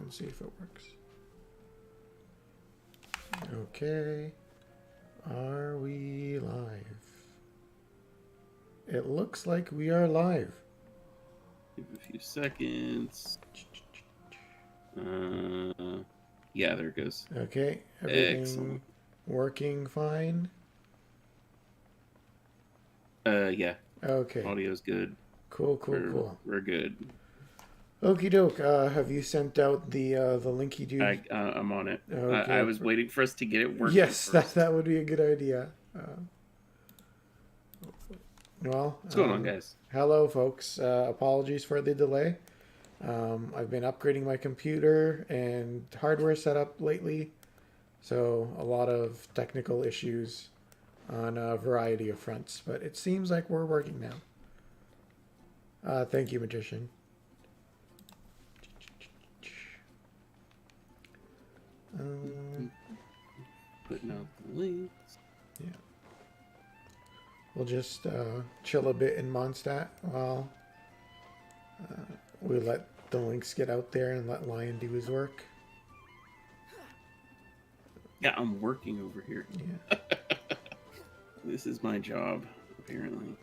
and see if it works. Okay. Are we live? It looks like we are live. Give it a few seconds. Yeah, there it goes. Okay, everything Excellent. working fine? Yeah. Okay. Audio's good. Cool. We're good. Okie doke. Have you sent out the linky dude? I'm on it. Okay. I was waiting for us to get it working. Yes, first. that would be a good idea. Well, What's going on, guys? Hello, folks. Apologies for the delay. I've been upgrading my computer and hardware setup lately, so a lot of technical issues on a variety of fronts, but it seems like we're working now. Thank you, Magician. Putting out the links. Yeah. We'll just chill a bit in Mondstadt while we let the links get out there and let Lion do his work. Yeah, I'm working over here. Yeah. This is my job, apparently.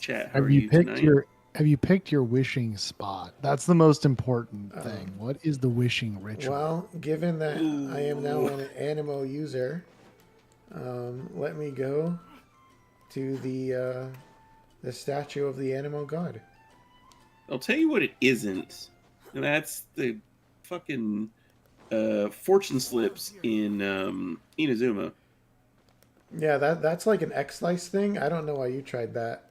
Chat, how are you tonight? Have you picked your wishing spot? That's the most important thing. What is the wishing ritual? Well, given that I am now an Animo user, let me go to the statue of the Animo god. I'll tell you what it isn't, and that's the fucking fortune slips in Inazuma. Yeah, that's like an X-Slice thing. I don't know why you tried that.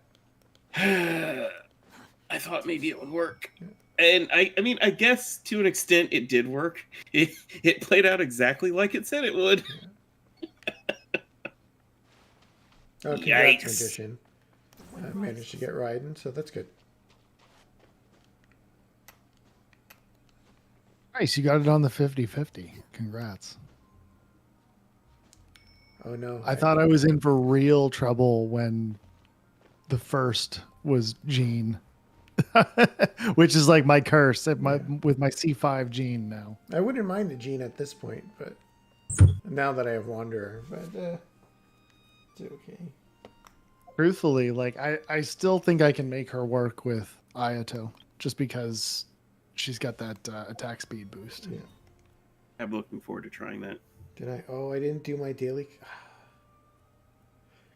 I thought maybe it would work. And I mean, I guess to an extent it did work. It played out exactly like it said it would. Oh, congrats, Magician. I managed to get Raiden, so that's good. Nice, you got it on the 50-50. Congrats. Oh no. I thought I was in for real trouble when the first was Gene. Which is like my curse with my C5 Gene now. I wouldn't mind a Gene at this point, but now that I have Wanderer, but it's okay. Truthfully, like I still think I can make her work with Ayato just because she's got that attack speed boost. Yeah. I'm looking forward to trying that. Did I? Oh, I didn't do my daily.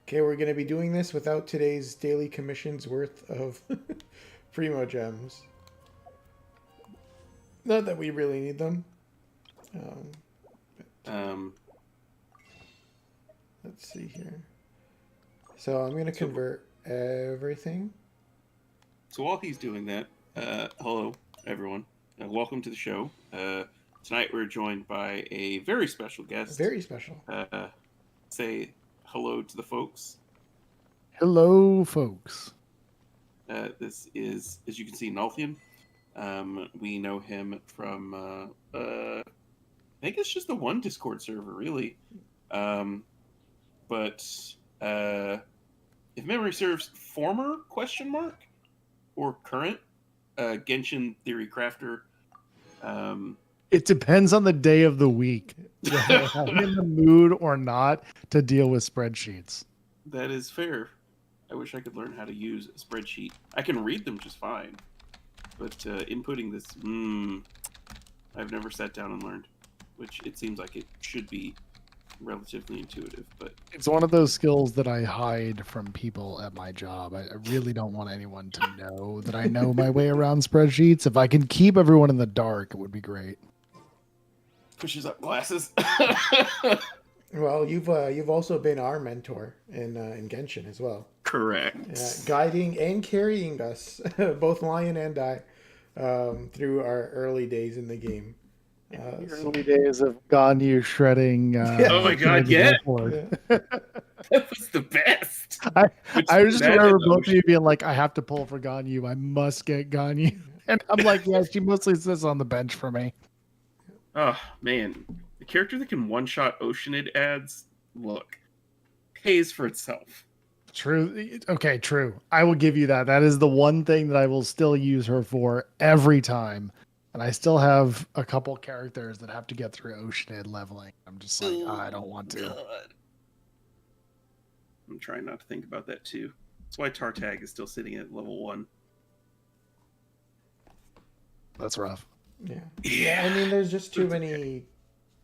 Okay, we're going to be doing this without today's daily commission's worth of Primo Gems. Not that we really need them. Let's see here. So I'm going to convert everything. So while he's doing that, hello, everyone. Welcome to the show. Tonight we're joined by a very special guest. Very special. Say hello to the folks. Hello, folks. This is, as you can see, Nalthian. We know him from, I think it's just the one Discord server, really. But if memory serves, former ? Or current Genshin Theory Crafter. It depends on the day of the week, whether I'm in the mood or not to deal with spreadsheets. That is fair. I wish I could learn how to use a spreadsheet. I can read them just fine, but inputting this, I've never sat down and learned, which it seems like it should be relatively intuitive, but it's one of those skills that I hide from people at my job. I really don't want anyone to know that I know my way around spreadsheets. If I can keep everyone in the dark, it would be great. Pushes up glasses. Well, you've also been our mentor in Genshin as well. Correct. Guiding and carrying us, both Lion and I, through our early days in the game. Early days of Ganyu shredding. Oh my god, yeah. That was the best. I just remember both of you being like, I have to pull for Ganyu. I must get Ganyu. And I'm like, yeah, she mostly sits on the bench for me. Oh, man. The character that can one-shot Oceanid ads, look, pays for itself. True. Okay, true. I will give you that. That is the one thing that I will still use her for every time. And I still have a couple characters that have to get through Oceanid leveling. I'm just like, I don't want to. God. I'm trying not to think about that too. That's why Tartag is still sitting at level 1. That's rough. Yeah. I mean, there's just too many.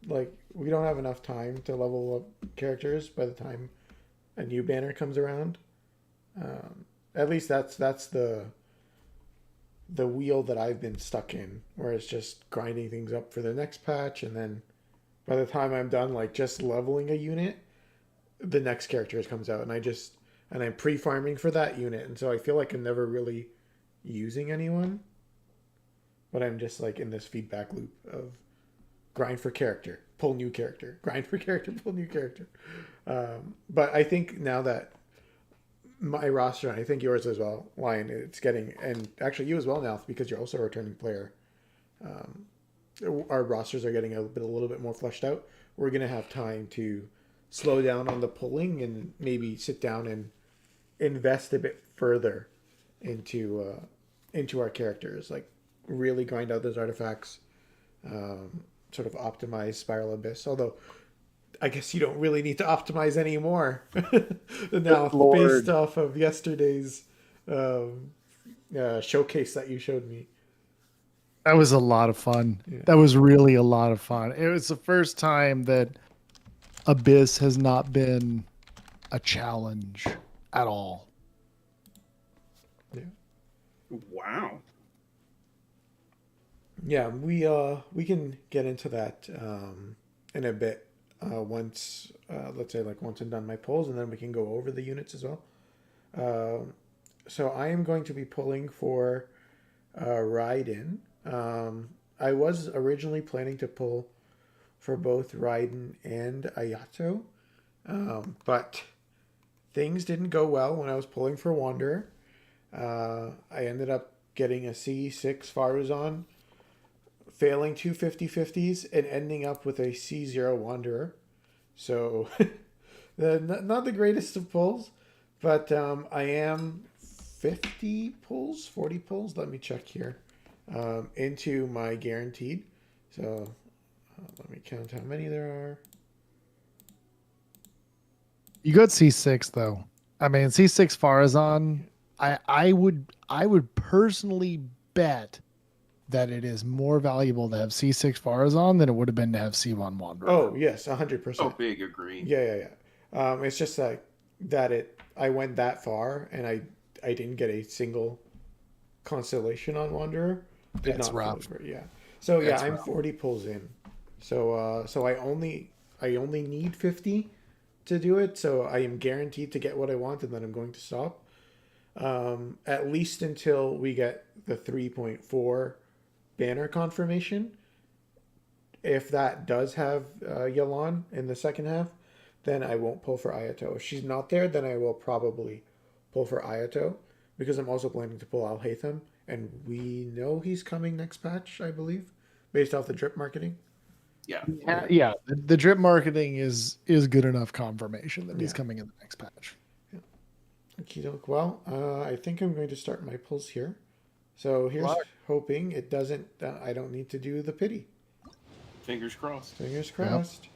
Like, we don't have enough time to level up characters by the time a new banner comes around. At least that's the wheel that I've been stuck in, where it's just grinding things up for the next patch, and then by the time I'm done, like just leveling a unit, the next character comes out, and I'm pre-farming for that unit, and so I feel like I'm never really using anyone, but I'm just like in this feedback loop of grind for character, pull new character, grind for character, pull new character. But I think now that my roster, and I think yours as well, Lion, it's getting, and actually you as well now, because you're also a returning player. Our rosters are getting a little bit more fleshed out. We're gonna have time to slow down on the pulling and maybe sit down and invest a bit further into our characters, like really grind out those artifacts, sort of optimize Spiral Abyss. Although I guess you don't really need to optimize anymore now, based off of yesterday's showcase that you showed me. That was a lot of fun. Yeah. That was really a lot of fun. It was the first time that Abyss has not been a challenge at all. Yeah. Wow. Yeah, we can get into that in a bit once let's say like once I'm done my polls, and then we can go over the units as well. So I am going to be pulling for Raiden. I was originally planning to pull for both Raiden and Ayato, but things didn't go well when I was pulling for Wanderer. I ended up getting a C6 Faruzan, failing two 50/50s, and ending up with a C0 Wanderer. So, not the greatest of pulls, but I am 50 pulls, 40 pulls, let me check here, into my guaranteed. So, let me count how many there are. You got C6 though. I mean, C6 Farazan. I would personally bet that it is more valuable to have C6 Farazan than it would have been to have C1 Wanderer. Oh yes, 100%. Oh, big agree. Yeah. It's just like that. I went that far, and I didn't get a single constellation on Wanderer. That's rough. Yeah. So yeah, That's I'm rough. 40 pulls in. So I only need 50 to do it. So I am guaranteed to get what I want, and then I'm going to stop. At least until we get the 3.4 banner confirmation. If that does have Yalan in the second half, then I won't pull for Ayato. If she's not there, then I will probably pull for Ayato, because I'm also planning to pull Al Haytham, and we know he's coming next patch, I believe, based off the drip marketing. Yeah. Yeah. The drip marketing is good enough confirmation that he's coming in the next patch. Okie doke. Well, I think I'm going to start my pulls here. So here's hoping it doesn't. I don't need to do the pity. Fingers crossed. Fingers crossed.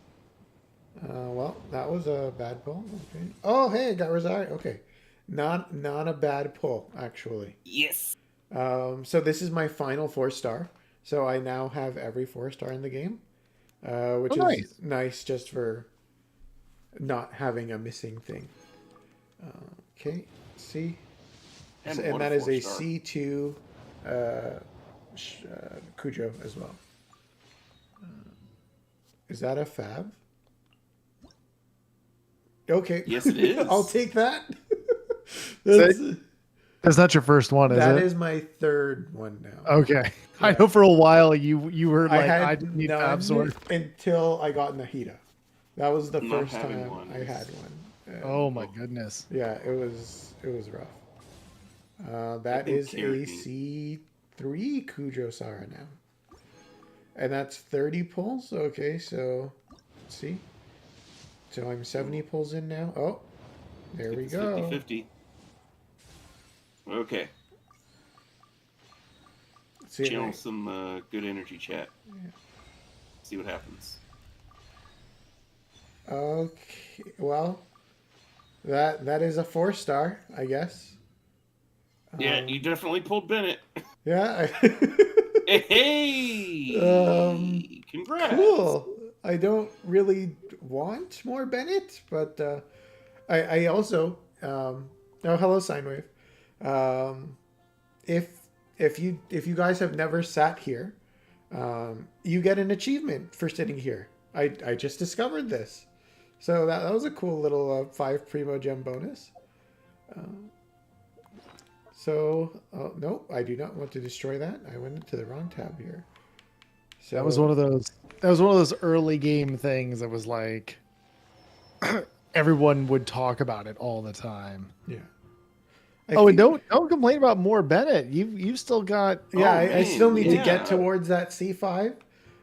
Well, that was a bad pull. Okay. Oh, hey, I got Rosario. Okay, not a bad pull actually. Yes. So this is my final 4-star. So I now have every 4-star in the game, which is nice just for not having a missing thing. Okay, let's see. And that is a C2 Cujo as well. Is that a fab? Okay. Yes, it is. I'll take that. That's not your first one, is it? That is my third one now. Okay. Yeah. I know for a while you were like, I didn't need none Fab until I got Nahida. That was the Not first time one I had one. Oh my goodness. Yeah, it was rough. That is a C3 Cujo Sara now. And that's 30 pulls. Okay, so let's see. So I'm 70 pulls in now. Oh, There we It's go. 50-50. Okay. See, Channel some good energy, chat. See what happens. okay. Well, that is a 4-star, I guess. Yeah, you definitely pulled Bennett. Yeah. Hey! Congrats! Cool. I don't really want more Bennett, but I also oh, hello Sinewave. Um, if you guys have never sat here, you get an achievement for sitting here. I just discovered this, so that was a cool little 5 Primo Gem bonus. So no, I do not want to destroy that. I went into the wrong tab here. So That was one of those. That was one of those early game things that was like everyone would talk about it all the time. yeah. And think- don't complain about more Bennett. You've still got. Yeah, Oh, I still man, need to yeah. get towards that C5.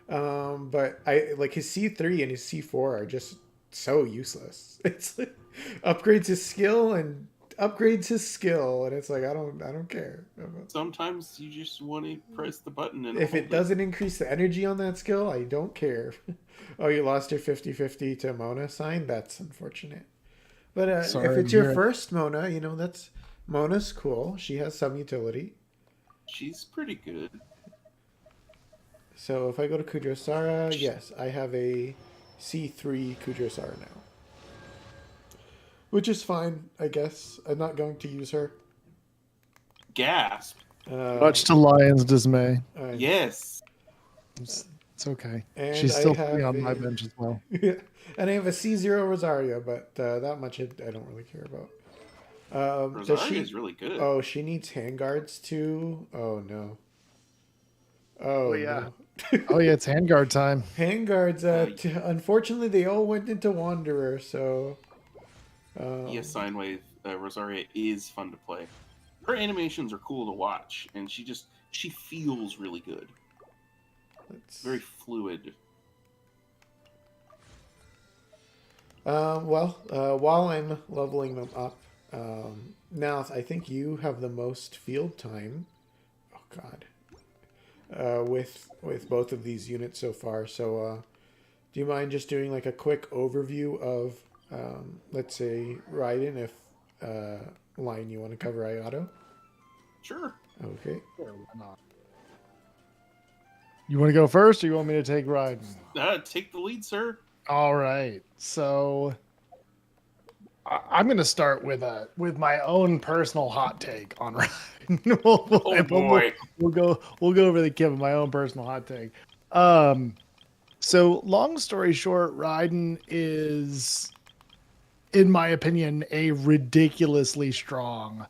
But I like his C3 and his C4 are just so useless. It's like, upgrades his skill and it's like I don't care. Sometimes you just want to press the button and If hold it doesn't increase the energy on that skill, I don't care. Oh, you lost your 50-50 to Mona sign? That's unfortunate. But if Sorry it's to your hear it. first Mona, that's Mona's cool. She has some utility. She's pretty good. So if I go to Kudrosara, yes, I have a C3 Kudrosara now. Which is fine, I guess. I'm not going to use her. Gasp. Much to Lion's dismay. Yes. It's okay. And She's I still have sitting on a- my bench as well. And I have a C0 Rosario, but that much I don't really care about. Does Rosario is really good. Oh, she needs handguards too? Oh, no. Oh, yeah. no. Oh yeah, it's handguard time. Handguards, unfortunately, they all went into Wanderer, so... Yes, Sinewave. Rosaria is fun to play. Her animations are cool to watch, and she feels really good. let's... Very fluid. While I'm leveling them up, now I think you have the most field time. Oh God. With both of these units so far. So, do you mind just doing like a quick overview of, let's say, Raiden, if line you want to cover Ayato? Sure. Okay. Sure, why not? You want to go first, or you want me to take Raiden? Take the lead, sir. All right. So I'm going to start with my own personal hot take on Raiden. Oh boy. We'll go over the kid with my own personal hot take. So long story short, Raiden is, in my opinion, a ridiculously strong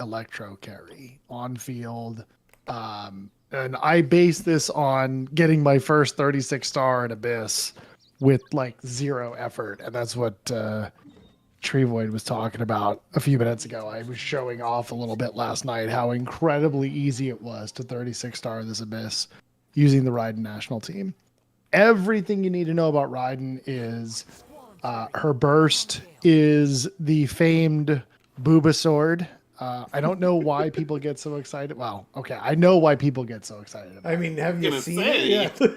electro carry on field. And I base this on getting my first 36 star in Abyss with like 0 effort. And that's what TreeVoid was talking about a few minutes ago. I was showing off a little bit last night how incredibly easy it was to 36 star this Abyss using the Raiden national team. Everything you need to know about Raiden is her burst is the famed Booba sword. I don't know why people get so excited. Well, okay, I know why people get so excited about I mean, have you Gonna seen say. it? Yeah.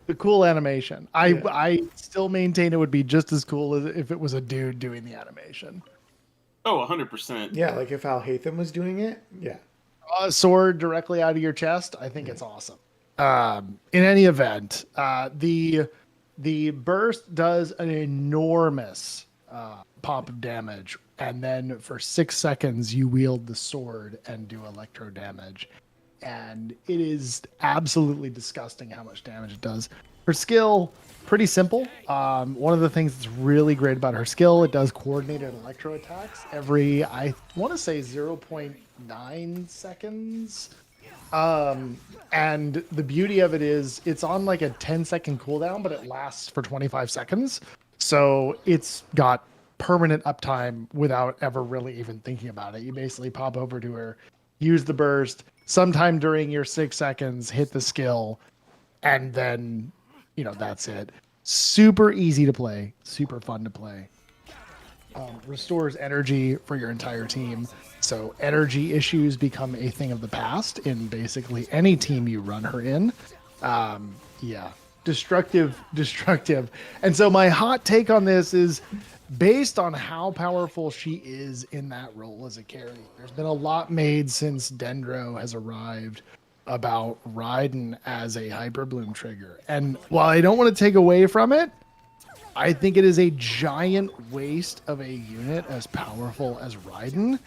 the cool animation. Yeah. I still maintain it would be just as cool as if it was a dude doing the animation. Oh, 100%. Yeah, like if Al Hatham was doing it. Yeah. A sword directly out of your chest. I think it's awesome. In any event, the burst does an enormous pop of damage, and then for 6 seconds you wield the sword and do electro damage, and it is absolutely disgusting how much damage it does. Her skill, pretty simple. One of the things that's really great about her skill, it does coordinated electro attacks every, I want to say 0.9 seconds. And the beauty of it is it's on like a 10-second cooldown, but it lasts for 25 seconds. So it's got permanent uptime without ever really even thinking about it. You basically pop over to her, use the burst, sometime during your 6 seconds, hit the skill, and then, that's it. Super easy to play, super fun to play. restores energy for your entire team. So energy issues become a thing of the past in basically any team you run her in. Yeah, destructive. And so my hot take on this is based on how powerful she is in that role as a carry. There's been a lot made since Dendro has arrived about Raiden as a Hyper Bloom trigger. And while I don't want to take away from it, I think it is a giant waste of a unit as powerful as Raiden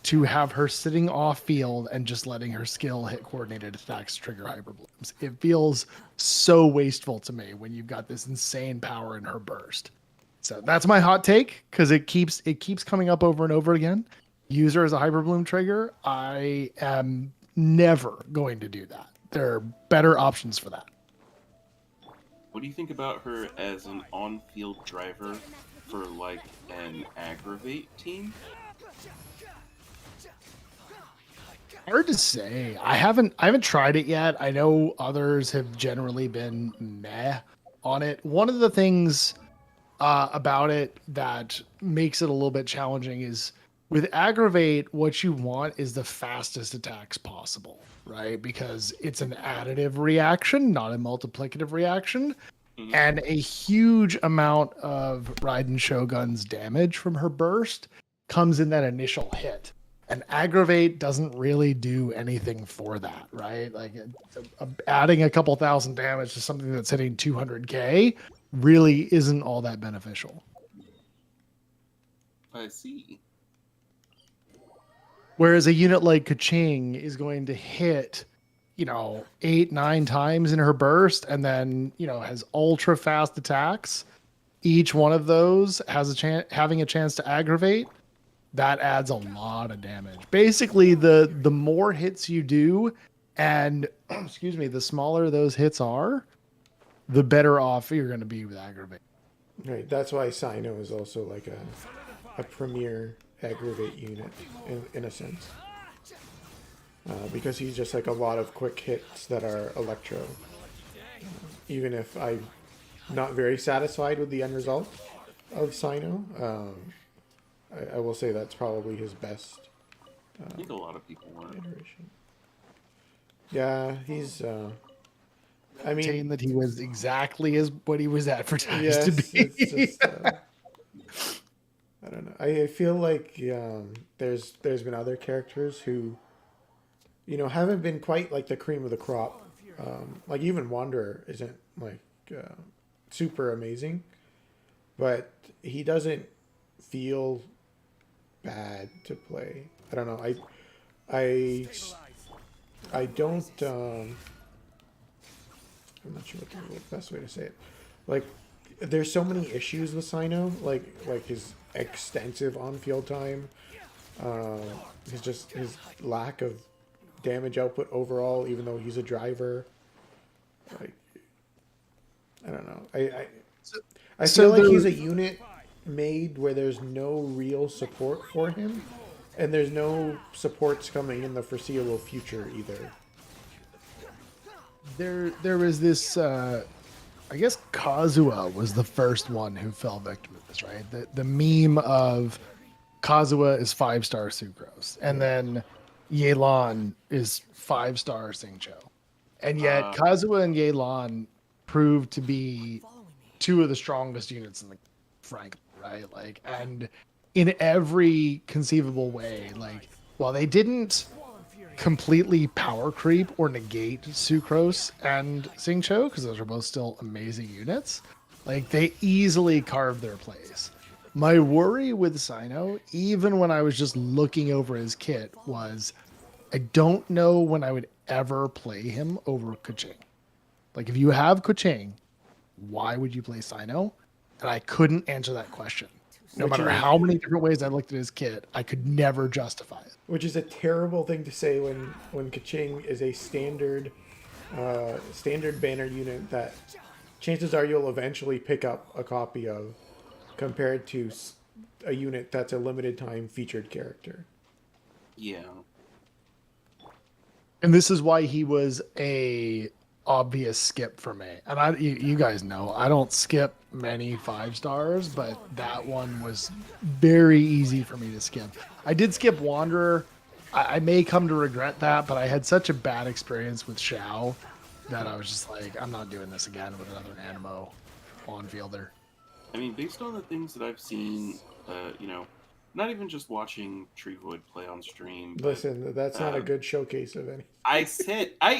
to have her sitting off field and just letting her skill hit coordinated attacks trigger hyper blooms. It feels so wasteful to me when you've got this insane power in her burst. So that's my hot take because it keeps coming up over and over again. Use her as a hyper bloom trigger. I am never going to do that. There are better options for that. What do you think about her as an on-field driver for like an aggravate team? Hard to say. I haven't tried it yet. I know others have generally been meh on it. One of the things about it that makes it a little bit challenging is with aggravate, what you want is the fastest attacks possible, right? Because it's an additive reaction, not a multiplicative reaction. Mhm. And a huge amount of Raiden Shogun's damage from her burst comes in that initial hit. And aggravate doesn't really do anything for that, right? Like adding a couple thousand damage to something that's hitting 200k really isn't all that beneficial. I see. Whereas a unit like Kaching is going to hit, 8-9 times in her burst and then, has ultra fast attacks. Each one of those has having a chance to aggravate. That adds a lot of damage. Basically, the more hits you do and the smaller those hits are, the better off you're going to be with aggravate. Right. That's why Sino is also like a premier aggravate unit in a sense. Because he's just like a lot of quick hits that are electro. Even if I'm not very satisfied with the end result of Sino, I will say that's probably his best I think a lot of people want it. iteration. Yeah, he's. I mean, Saying that he was exactly as what he was advertised yes, to be. it's just. I don't know. I feel like there's been other characters who, haven't been quite like the cream of the crop. Like even Wanderer isn't like super amazing, but he doesn't feel bad to play. I don't know. I don't. I'm not sure what the best way to say it. Like, there's so many issues with Sino, like his extensive on-field time, his lack of damage output overall, even though he's a driver. Like, I don't know. I feel like he's a unit made where there's no real support for him, and there's no supports coming in the foreseeable future either. There was this I guess Kazuha was the first one who fell victim to this, right? The meme of Kazuha is 5-star Sucrose, and then Yelan is 5-star Singcho. And yet Kazuha and Yelan proved to be two of the strongest units in the frankly, right? Like, and in every conceivable way, like, while they didn't completely power creep or negate Sucrose and Singcho, because those are both still amazing units, like, they easily carved their place. My worry with Sino, even when I was just looking over his kit, was I don't know when I would ever play him over Kaching. Like, if you have Kaching, why would you play Sino? And I couldn't answer that question. No matter how many different ways I looked at his kit, I could never justify it. Which is a terrible thing to say when Kaching is a standard banner unit that chances are you'll eventually pick up a copy of, compared to a unit that's a limited time featured character. Yeah. And this is why he was a obvious skip for me. And you guys know, I don't skip many 5 stars, but that one was very easy for me to skip. I did skip Wanderer. I may come to regret that, but I had such a bad experience with Xiao that I was just like, I'm not doing this again with another Animo on fielder. I mean, based on the things that I've seen, you know, not even just watching TreeVoid play on stream, but Listen, that's not a good showcase of any. I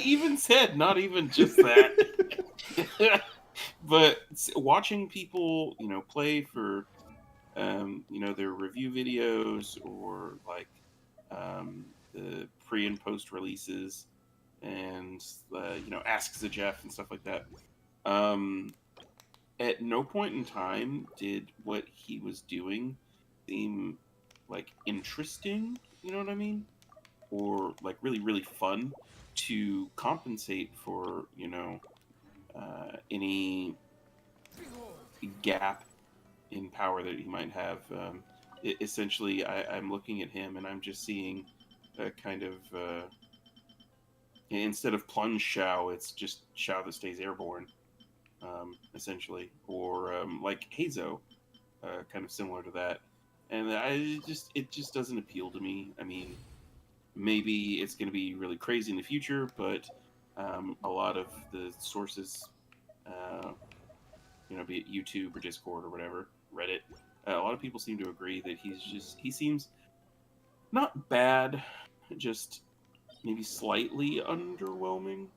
even said not even just that, but watching people, you know, play for, you know, their review videos or like the pre and post releases, and you know, asks the Jeff and stuff like that. Um, at no point in time did what he was doing seem like interesting. You know what I mean? Or like really really fun to compensate for, you know, any gap in power that he might have. Essentially, I'm looking at him and I'm just seeing a kind of instead of plunge Shao, it's just Shao that stays airborne, essentially, or like Hazo, kind of similar to that. And it just doesn't appeal to me. I mean, maybe it's going to be really crazy in the future, but a lot of the sources, uh, you know, be it YouTube or Discord or whatever, Reddit, a lot of people seem to agree that he seems not bad, just maybe slightly underwhelming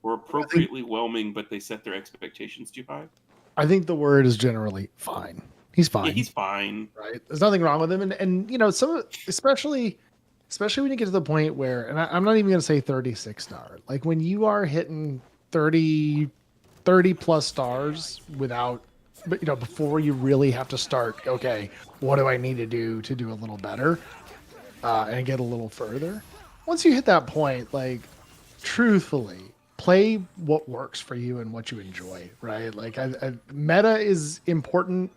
or appropriately whelming, but they set their expectations too high. I think the word is generally fine. He's fine. Yeah, he's fine. Right. There's nothing wrong with him. And you know, especially when you get to the point where, and I'm not even going to say 36 star, like when you are hitting 30 plus stars without, but you know, before you really have to start, okay, what do I need to do a little better and get a little further? Once you hit that point, like truthfully, play what works for you and what you enjoy, right? Like meta is important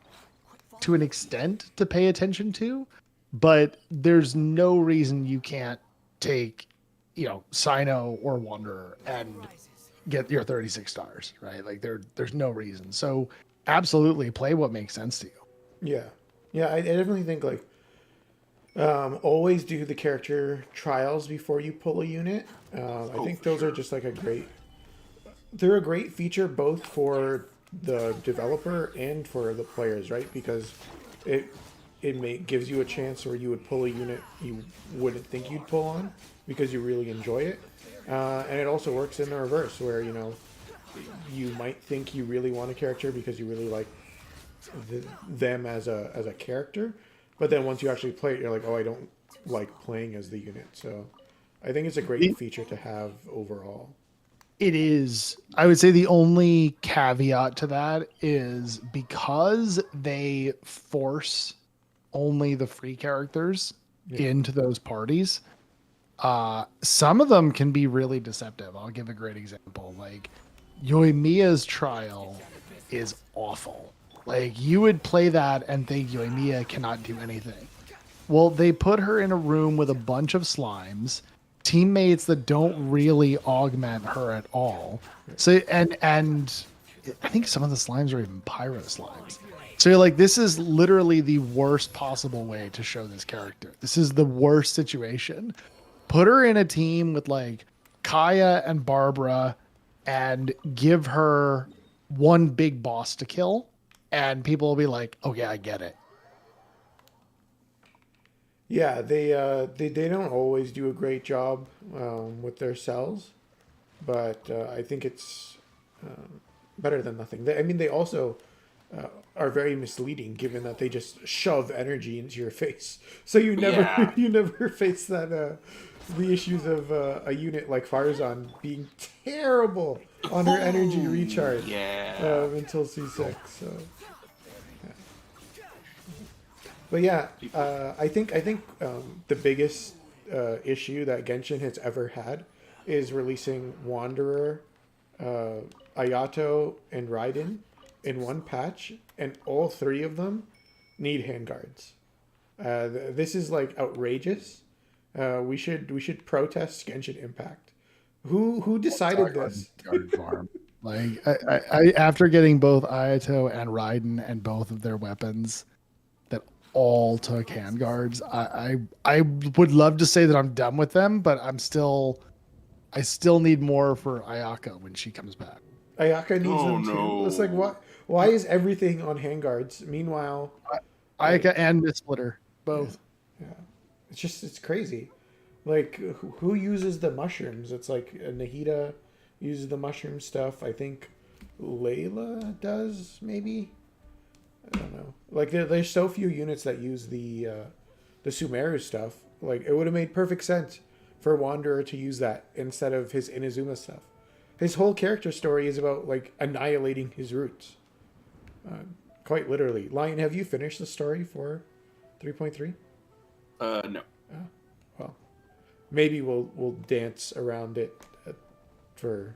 to an extent to pay attention to, but there's no reason you can't take, you know, Sino or Wanderer and get your 36 stars, right? Like there's no reason. So absolutely play what makes sense to you. Yeah, I definitely think like always do the character trials before you pull a unit. I think those are just like they're a great feature both for the developer and for the players, right? Because it gives you a chance where you would pull a unit you wouldn't think you'd pull on because you really enjoy it, and it also works in the reverse where, you know, you might think you really want a character because you really like them as a character, but then once you actually play it, you're like, oh, I don't like playing as the unit. So I think it's a great feature to have overall. It is. I would say the only caveat to that is because they force only the free characters into those parties. Some of them can be really deceptive. I'll give a great example. Like Yoimiya's trial is awful. Like you would play that and think Yoimiya cannot do anything. Well, they put her in a room with a bunch of slimes, teammates that don't really augment her at all. So and I think some of the slimes are even pyro slimes. So you're like, this is literally the worst possible way to show this character. This is the worst situation. Put her in a team with like Kaya and Barbara and give her one big boss to kill, and people will be like, okay, I get it. Yeah, they don't always do a great job with their cells, but I think it's better than nothing. I mean, they also are very misleading, given that they just shove energy into your face, so you never you never face that the issues of a unit like Farzan being terrible on her energy recharge until C6. So. But yeah, I think the biggest issue that Genshin has ever had is releasing Wanderer, Ayato, and Raiden in one patch, and all three of them need handguards. This is like outrageous. We should protest Genshin Impact Who decided Talk about this? Guard Farm. Like after getting both Ayato and Raiden and both of their weapons that all took handguards, I would love to say that I'm done with them, but I still need more for Ayaka when she comes back. Ayaka needs Oh them too. It's like no. what? Why is everything on handguards? Meanwhile, like, Ayaka and Miss Splitter, yeah, both. yeah, it's crazy. Like who uses the mushrooms? It's like Nahida uses the mushroom stuff. I think Layla does maybe. I don't know. Like there's so few units that use the Sumeru stuff. Like it would have made perfect sense for Wanderer to use that instead of his Inazuma stuff. His whole character story is about like annihilating his roots. Quite literally. Lion, have you finished the story for 3.3? No. Well, maybe we'll dance around it for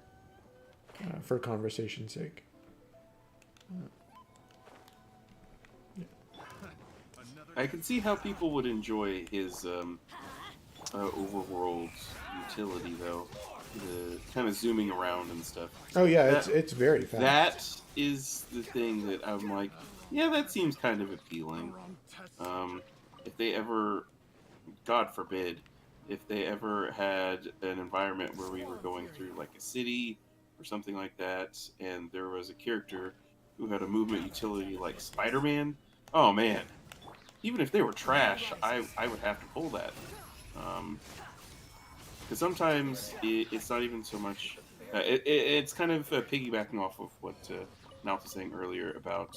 conversation's sake. I can see how people would enjoy his overworld utility, though. The kind of zooming around and stuff. Oh yeah, That- it's very fast. That is the thing that I'm like, yeah, that seems kind of appealing. If they ever, God forbid, if they ever had an environment where we were going through like a city or something like that, and there was a character who had a movement utility like Spider-Man, oh man, even if they were trash, I would have to pull that. Because sometimes it's not even so much. It's kind of piggybacking off of what Mouth was saying earlier about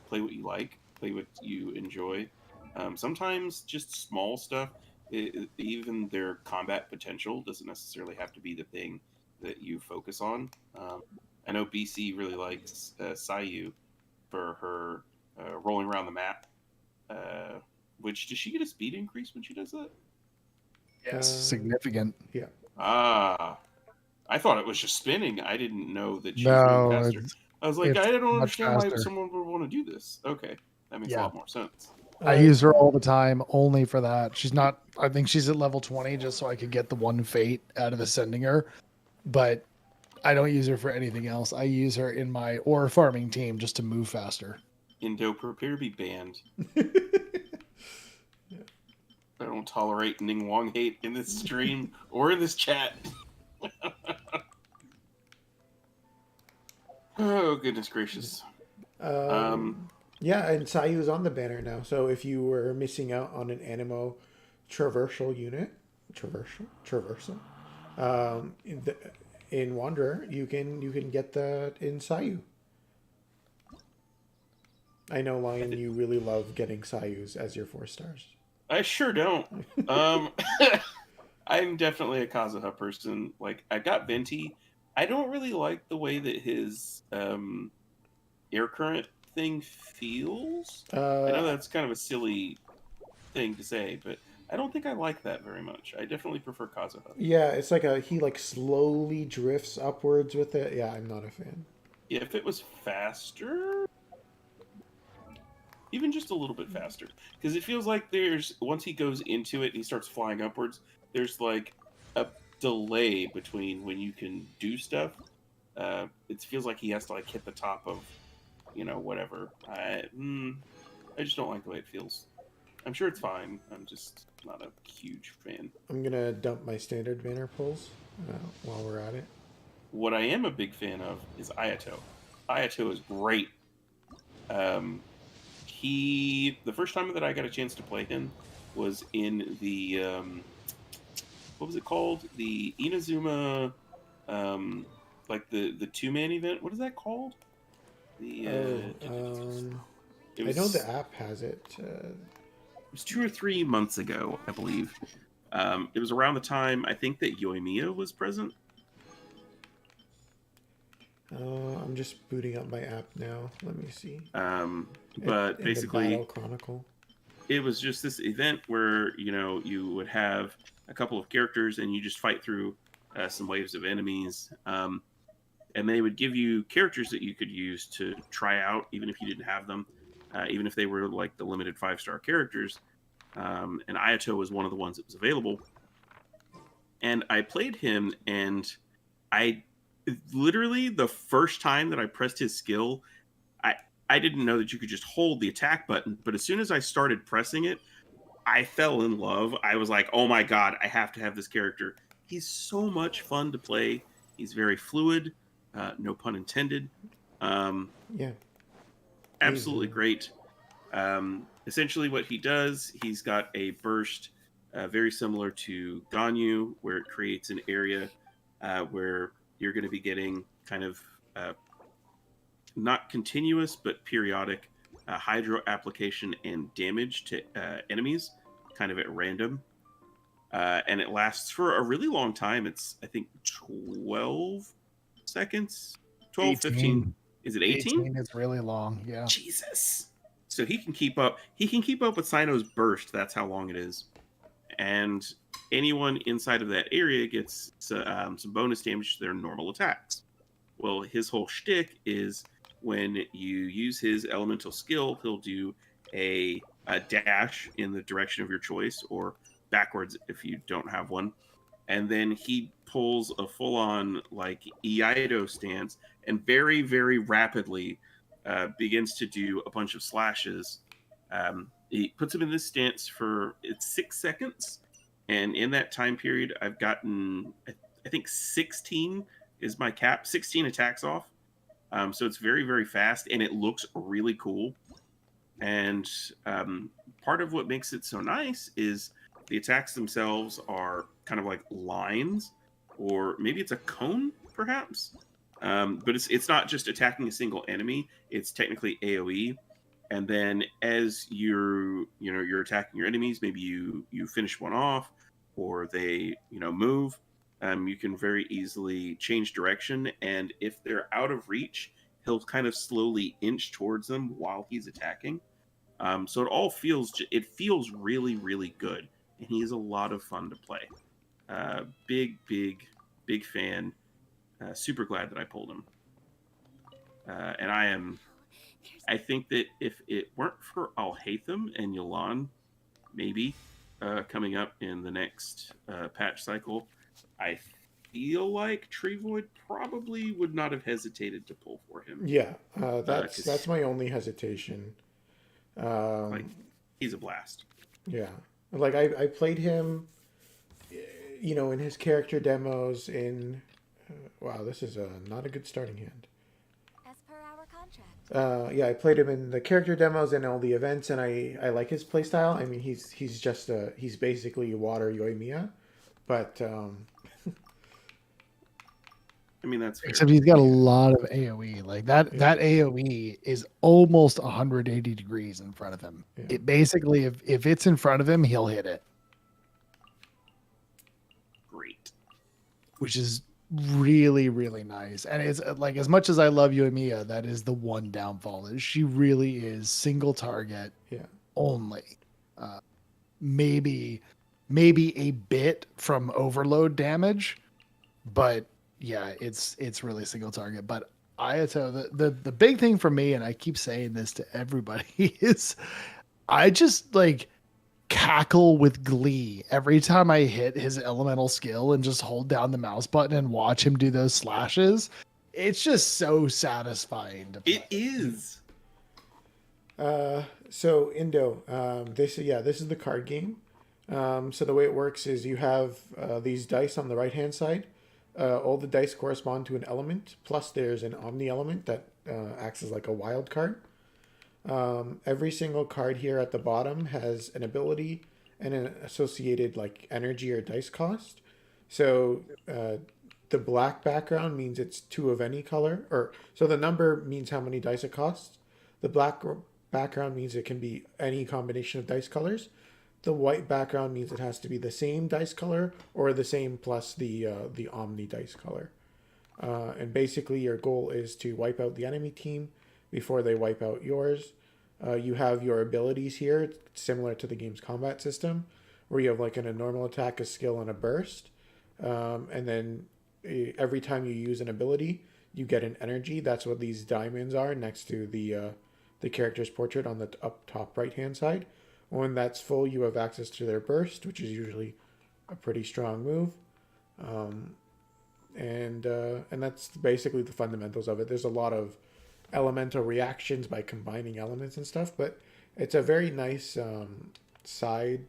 play what you like, play what you enjoy. Sometimes just small stuff, even their combat potential doesn't necessarily have to be the thing that you focus on. I know BC really likes Sayu for her rolling around the map. Which does she get a speed increase when she does that? Yes, significant. Yeah. Ah, I thought it was just spinning. I didn't know that she was moving No, faster. I was like, it's I don't much understand why faster. someone would want to do this. Okay, that makes a Yeah. lot more sense. I use her all the time only for that. She's not, I think she's at level 20 just so I could get the one fate out of ascending her. But I don't use her for anything else. I use her in my ore farming team just to move faster. Indo, prepare to be banned. I don't tolerate Ning Wong hate in this stream or in this chat. Oh, goodness gracious. Yeah, and Sayu's on the banner now. So if you were missing out on an Animo traversal unit, traversal, in Wanderer, you can get that in Sayu. I know, Lion, you really love getting Sayus as your 4 stars. I sure don't. I'm definitely a Kazuha person. Like, I got Venti. I don't really like the way that his air current thing feels. I know that's kind of a silly thing to say, but I don't think I like that very much. I definitely prefer Kazuha. Yeah, it's like he like slowly drifts upwards with it. Yeah, I'm not a fan. If it was faster, even just a little bit faster, because it feels like there's once he goes into it and he starts flying upwards, there's like a delay between when you can do stuff. It feels like he has to like hit the top of whatever. I just don't like the way it feels. I'm sure it's fine. I'm just not a huge fan. I'm gonna dump my standard banner pulls while we're at it. What I am a big fan of is Ayato. Ayato is great. The first time that I got a chance to play him was in the what was it called? The Inazuma, like the 2-man event. What is that called? I know the app has it. It was 2 or 3 months ago, I believe. It was around the time I think that Yoimiya was present. I'm just booting up my app now. Let me see. But in basically, the Battle Chronicle. It was just this event where you would have a couple of characters and you just fight through some waves of enemies, and they would give you characters that you could use to try out, even if you didn't have them, even if they were like the limited 5-star characters. And Ayato was one of the ones that was available. and I played him, and I literally the first time that I pressed his skill, I I didn't know that you could just hold the attack button, but as soon as I started pressing it, I fell in love. I was like, "Oh my god, I have to have this character." He's so much fun to play. He's very fluid, no pun intended. Um, Yeah, he's Absolutely great. Essentially, what he does, he's got a burst very similar to Ganyu, where it creates an area where you're going to be getting kind of uh, not continuous but periodic hydro application and damage to enemies, kind of at random. And it lasts for a really long time. It's, I think, 12 seconds, 12, 15. 18. Is it 18? 18 is really long. Yeah. Jesus. So he can keep up. He can keep up with Sino's burst. That's how long it is. And anyone inside of that area gets some bonus damage to their normal attacks. Well, his whole shtick is when you use his elemental skill, he'll do a dash in the direction of your choice, or backwards if you don't have one. And then he pulls a full-on like Ayato stance, and very, very rapidly begins to do a bunch of slashes. He puts him in this stance for it's 6 seconds, and in that time period, I've gotten I think 16 is my cap, 16 attacks off. So it's very, very fast, and it looks really cool. And part of what makes it so nice is the attacks themselves are kind of like lines, or maybe it's a cone, perhaps. But it's not just attacking a single enemy; it's technically AOE. And then as you're attacking your enemies, maybe you finish one off, or they move. You can very easily change direction, and if they're out of reach, he'll kind of slowly inch towards them while he's attacking. So it feels really, really good, and he is a lot of fun to play. Big fan. Super glad that I pulled him. And I think that if it weren't for Alhaitham and Yolan, maybe coming up in the next patch cycle, I feel like TreeVoid probably would not have hesitated to pull for him. yeah. That's my only hesitation. Like, he's a blast. Yeah, like I played him, in his character demos. Wow, this is not a good starting hand. As per our contract. Yeah, I played him in the character demos and all the events, and I like his playstyle. I mean, he's just he's basically water Yoimiya, but I mean, that's fair. Except he's got a lot of AoE. Like that AoE is almost 180 degrees in front of him. Yeah. It basically, if it's in front of him, he'll hit it, Great. which is really, really nice. And it's like, as much as I love Yoimiya, that is the one downfall. Is she really is single target yeah, only. Maybe a bit from overload damage, but yeah, it's really single target. But Ayato, the big thing for me, and I keep saying this to everybody, is I just like cackle with glee every time I hit his elemental skill and just hold down the mouse button and watch him do those slashes. It's just so satisfying to play. It is. So Indo, this is the card game. So the way it works is you have these dice on the right hand side. All the dice correspond to an element. Plus, there's an omni element that acts as like a wild card. Every single card here at the bottom has an ability and an associated like energy or dice cost. So the black background means it's 2 of any color, or so the number means how many dice it costs. The black background means it can be any combination of dice colors. The white background means it has to be the same dice color or the same plus the omni dice color. And basically your goal is to wipe out the enemy team before they wipe out yours. You have your abilities here, similar to the game's combat system, where you have like a normal attack, a skill, and a burst. And then every time you use an ability, you get an energy. That's what these diamonds are next to the character's portrait on the up top right hand side. When that's full, you have access to their burst, which is usually a pretty strong move. And that's basically the fundamentals of it. There's a lot of elemental reactions by combining elements and stuff, but it's a very nice side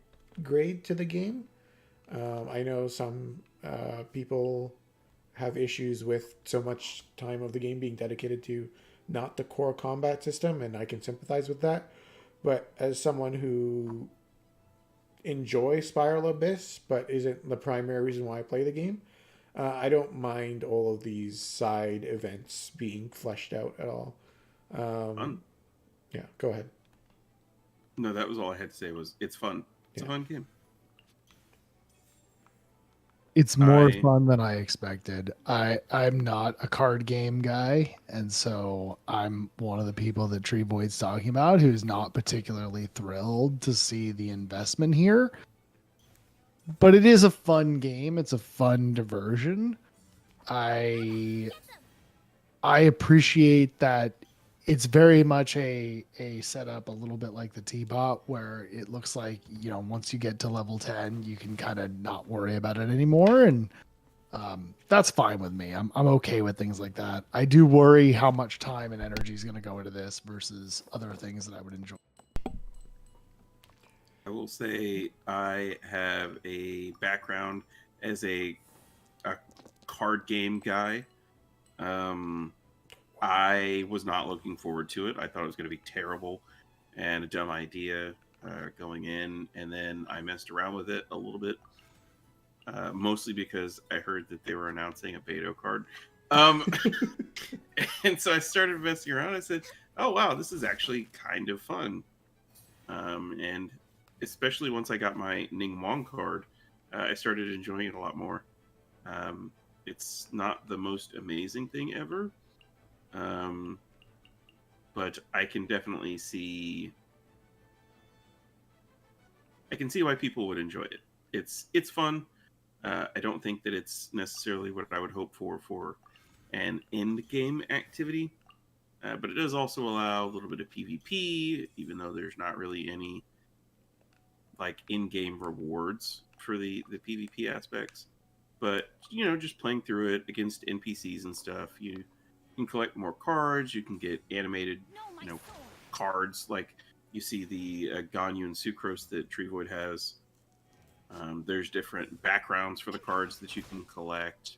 grade to the game. I know some people have issues with so much time of the game being dedicated to not the core combat system, and I can sympathize with that. But as someone who enjoys Spiral Abyss, but isn't the primary reason why I play the game, I don't mind all of these side events being fleshed out at all. Fun. Yeah, go ahead. No, that was all I had to say. Was it's fun. It's a fun game. It's more fun than I expected. I'm not a card game guy, and so I'm one of the people that TreeVoid's talking about who's not particularly thrilled to see the investment here. But it is a fun game. It's a fun diversion. I appreciate that it's very much a setup a little bit like the Teapot, where it looks like, you know, once you get to level 10, you can kind of not worry about it anymore. And that's fine with me. I'm okay with things like that. I do worry how much time and energy is going to go into this versus other things that I would enjoy. I will say I have a background as a card game guy. I was not looking forward to it. I thought it was going to be terrible and a dumb idea going in, and then I messed around with it a little bit, mostly because I heard that they were announcing a Beto card. And so I started messing around. I said, oh, wow, this is actually kind of fun. And especially once I got my Ning Wong card, I started enjoying it a lot more. It's not the most amazing thing ever, but I can definitely see. I can see why people would enjoy it. It's fun. I don't think that it's necessarily what I would hope for an end game activity, but it does also allow a little bit of PvP, even though there's not really any like in-game rewards for the PvP aspects. But you know, just playing through it against NPCs and stuff, you can collect more cards. You can get animated, you know, cards like you see the Ganyu and Sucrose that TreeVoid has. There's different backgrounds for the cards that you can collect.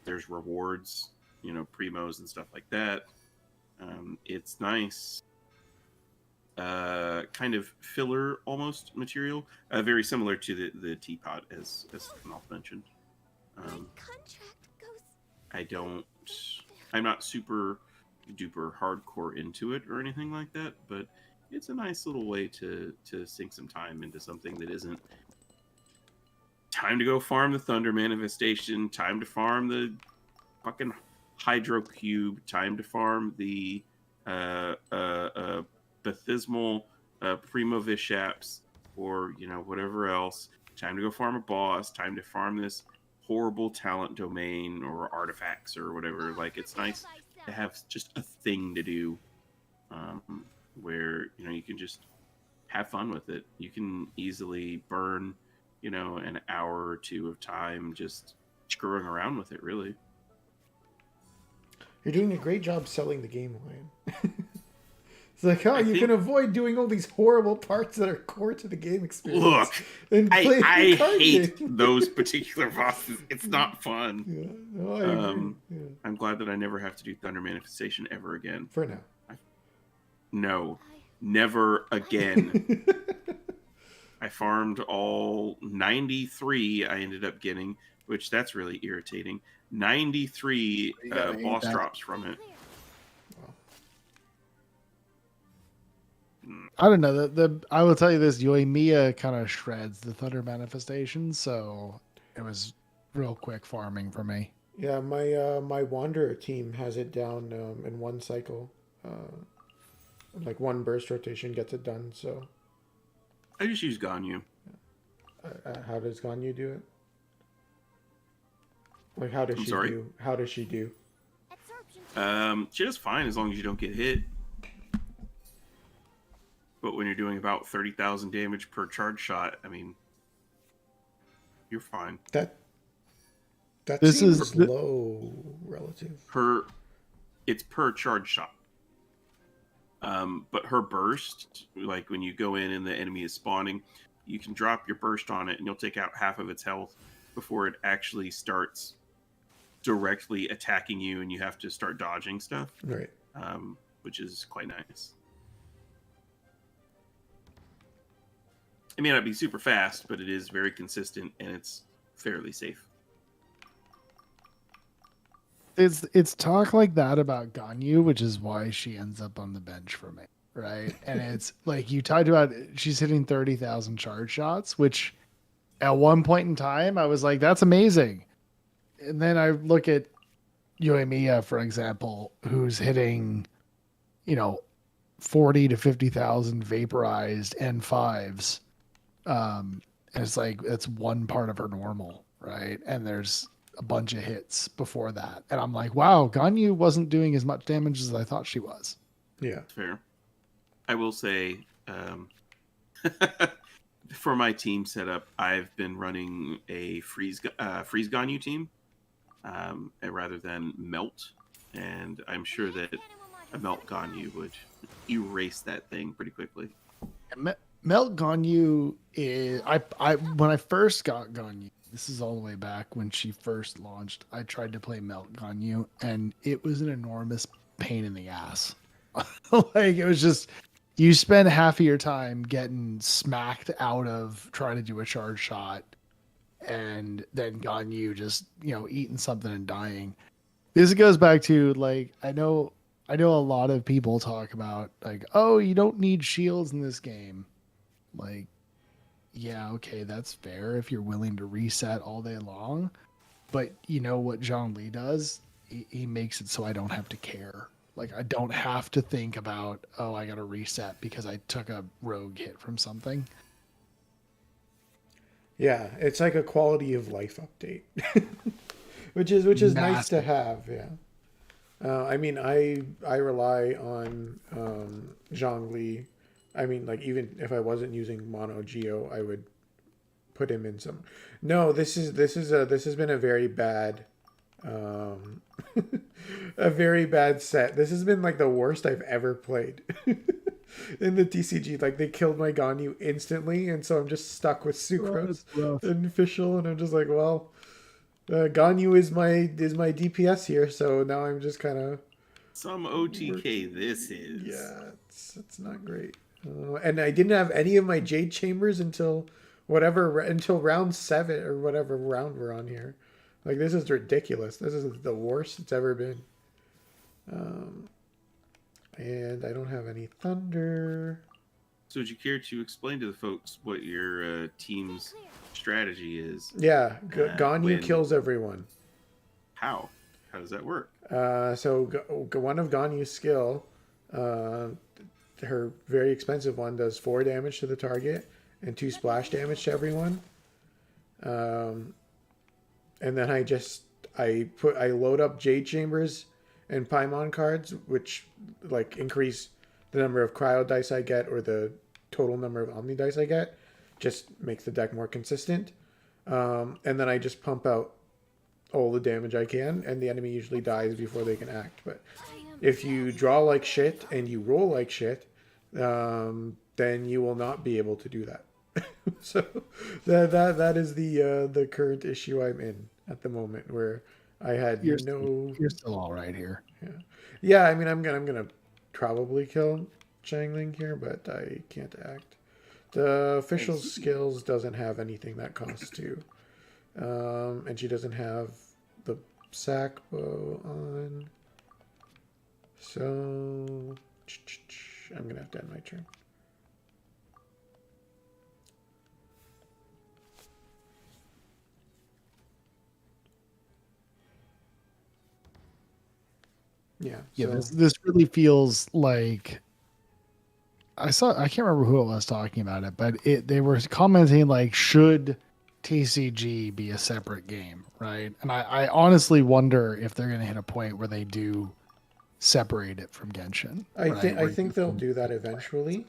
There's rewards, you know, primos and stuff like that. It's nice. Kind of filler almost material, very similar to the Teapot as Knopf mentioned. I'm not super duper hardcore into it or anything like that, but it's a nice little way to sink some time into something that isn't time to go farm the Thunder Manifestation, time to farm the fucking Hydro Cube, time to farm the Bathismal Primo Vishaps, or you know, whatever else. Time to go farm a boss. Time to farm this horrible talent domain or artifacts or whatever. Like, it's nice to have just a thing to do, where you know you can just have fun with it. You can easily burn, you know, an hour or two of time just screwing around with it. Really, you're doing a great job selling the game, Ryan. It's like, oh, you can avoid doing all these horrible parts that are core to the game experience. Look, and I hate those particular bosses. It's not fun. Yeah, no, I agree. Yeah. I'm glad that I never have to do Thunder Manifestation ever again. For now. No, never again. I farmed all 93 I ended up getting, which that's really irritating. 93 boss drops from it. I don't know. I will tell you this: Yoimiya kind of shreds the Thunder Manifestation, so it was real quick farming for me. Yeah, my Wanderer team has it down in one cycle, like one burst rotation gets it done. So I just use Ganyu. How does Ganyu do it? Like, how does she do? How does she do? She does fine as long as you don't get hit. But when you're doing about 30,000 damage per charge shot, I mean, you're fine. That This seems is low relative. It's per charge shot. But her burst, like when you go in and the enemy is spawning, you can drop your burst on it and you'll take out half of its health before it actually starts directly attacking you, and you have to start dodging stuff. Right. Which is quite nice. It may not be super fast, but it is very consistent and it's fairly safe. It's talk like that about Ganyu, which is why she ends up on the bench for me, right? And it's like you talked about, she's hitting 30,000 charge shots, which at one point in time I was like, that's amazing. And then I look at Yoimiya, for example, who's hitting, 40 to 50,000 vaporized N5s. And it's like that's one part of her normal, right? And there's a bunch of hits before that, and I'm like, wow, Ganyu wasn't doing as much damage as I thought she was. Yeah. Fair. I will say, for my team setup, I've been running a freeze Ganyu team rather than melt, and I'm sure that a melt Ganyu would erase that thing pretty quickly. Melt Ganyu is I when I first got Ganyu, this is all the way back when she first launched, I tried to play Melt Ganyu and it was an enormous pain in the ass. Like it was just, you spend half of your time getting smacked out of trying to do a charge shot, and then Ganyu just, eating something and dying. This goes back to like, I know a lot of people talk about like, oh, you don't need shields in this game. Like, yeah, okay, that's fair if you're willing to reset all day long. But you know what Zhongli does? He makes it so I don't have to care. Like, I don't have to think about, oh, I got to reset because I took a rogue hit from something. Yeah, it's like a quality of life update, which is nice to have. Yeah. I mean, I rely on Zhongli. I mean, like, even if I wasn't using Mono Geo, I would put him in some. No, this has been a very bad, a very bad set. This has been like the worst I've ever played in the TCG. Like, they killed my Ganyu instantly, and so I'm just stuck with Sucrose and Fischl, and I'm just like, well, Ganyu is my DPS here, so now I'm just kind of some OTK. This is it's not great. And I didn't have any of my Jade Chambers until round 7 or whatever round we're on here. Like, this is ridiculous. This is the worst it's ever been. And I don't have any Thunder. So would you care to explain to the folks what your team's strategy is? Yeah, Ganyu kills everyone. How does that work? So one of Ganyu's skill, her very expensive one, does 4 damage to the target and 2 splash damage to everyone. And then I load up Jade Chambers and Paimon cards, which like increase the number of cryo dice I get or the total number of Omni dice I get. Just makes the deck more consistent. And then I just pump out all the damage I can, and the enemy usually dies before they can act. But if you draw like shit and you roll like shit, then you will not be able to do that. So that is the current issue I'm in at the moment, where I had You're still all right here. Yeah. I mean, I'm gonna probably kill Changling here, but I can't act. The official skills doesn't have anything that costs 2. And she doesn't have the sack bow on. So I'm going to have to end my turn. Yeah. Yeah, this really feels like I can't remember who it was talking about it, but they were commenting like, should TCG be a separate game, right? And I honestly wonder if they're going to hit a point where they do separate it from Genshin. I think they'll do that eventually.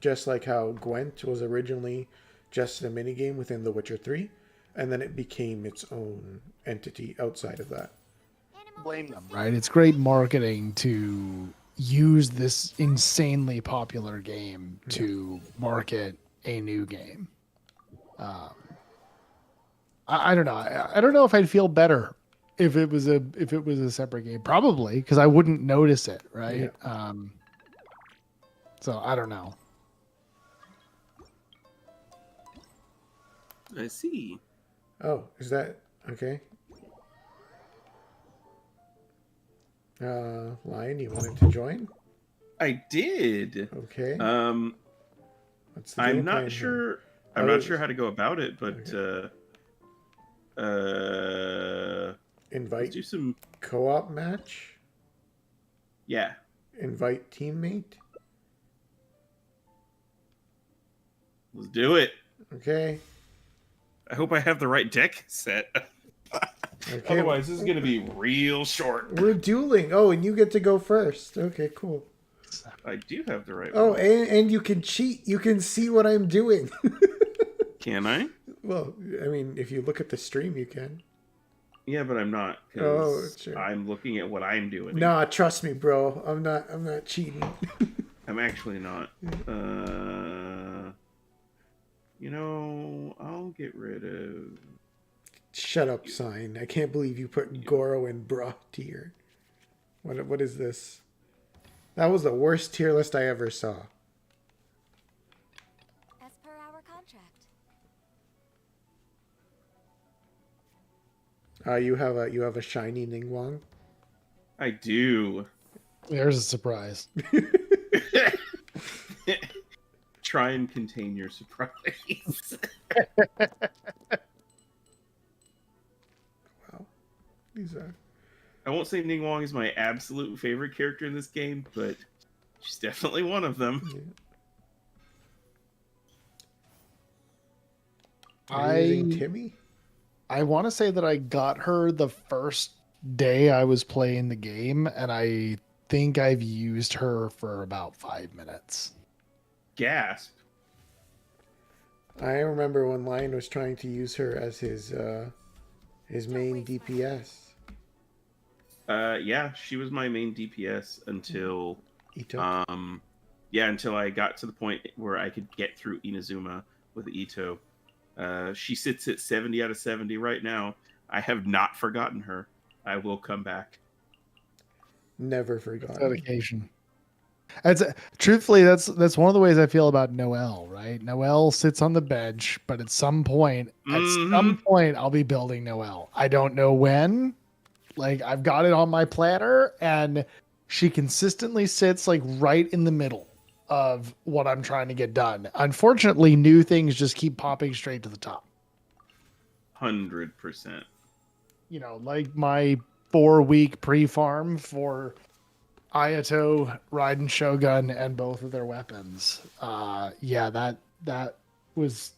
Just like how Gwent was originally just a minigame within The Witcher 3. and then it became its own entity outside of that. Blame them, right? It's great marketing to use this insanely popular game to market a new game. I don't know. I don't know if I'd feel better if it was a separate game. Probably, because I wouldn't notice it, right? So I don't know. I see. Oh, is that okay? Lion, you wanted to join? I did. Okay. What's the I'm game plan not here? sure. I'm not sure how to go about it, but Invite let's do some co-op match. Yeah. Invite teammate. Let's do it. Okay. I hope I have the right deck set. Okay. Otherwise, this is going to be real short. We're dueling. Oh, and you get to go first. Okay, cool. I do have the right Oh, one. and you can cheat. You can see what I'm doing. Can I? Well, I mean, if you look at the stream, you can. Yeah, but I'm not. Oh, Because sure. I'm looking at what I'm doing. Nah, trust me, bro. I'm not cheating. I'm actually not. I'll get rid of... Shut up, sign. I can't believe you put Goro in bra tier. What is this? That was the worst tier list I ever saw. As per our contract. You have a shiny Ningguang. I do. There's a surprise. Try and contain your surprise. Wow. These are... I won't say Ningguang is my absolute favorite character in this game, but she's definitely one of them. Yeah. Are you using Timmy? I want to say that I got her the first day I was playing the game, and I think I've used her for about 5 minutes. Gasp. I remember when Lion was trying to use her as his main DPS. Yeah, she was my main DPS until Ito. until I got to the point where I could get through Inazuma with Ito. She sits at 70 out of 70 right now. I have not forgotten her. I will come back. Never forgotten. Dedication. Truthfully, that's one of the ways I feel about Noelle, right? Noelle sits on the bench, but at some point, I'll be building Noelle. I don't know when. Like, I've got it on my planner, and she consistently sits like right in the middle of what I'm trying to get done. Unfortunately, new things just keep popping straight to the top. 100%. You know, like my 4-week pre-farm for Ayato, Raiden, Shogun, and both of their weapons. That was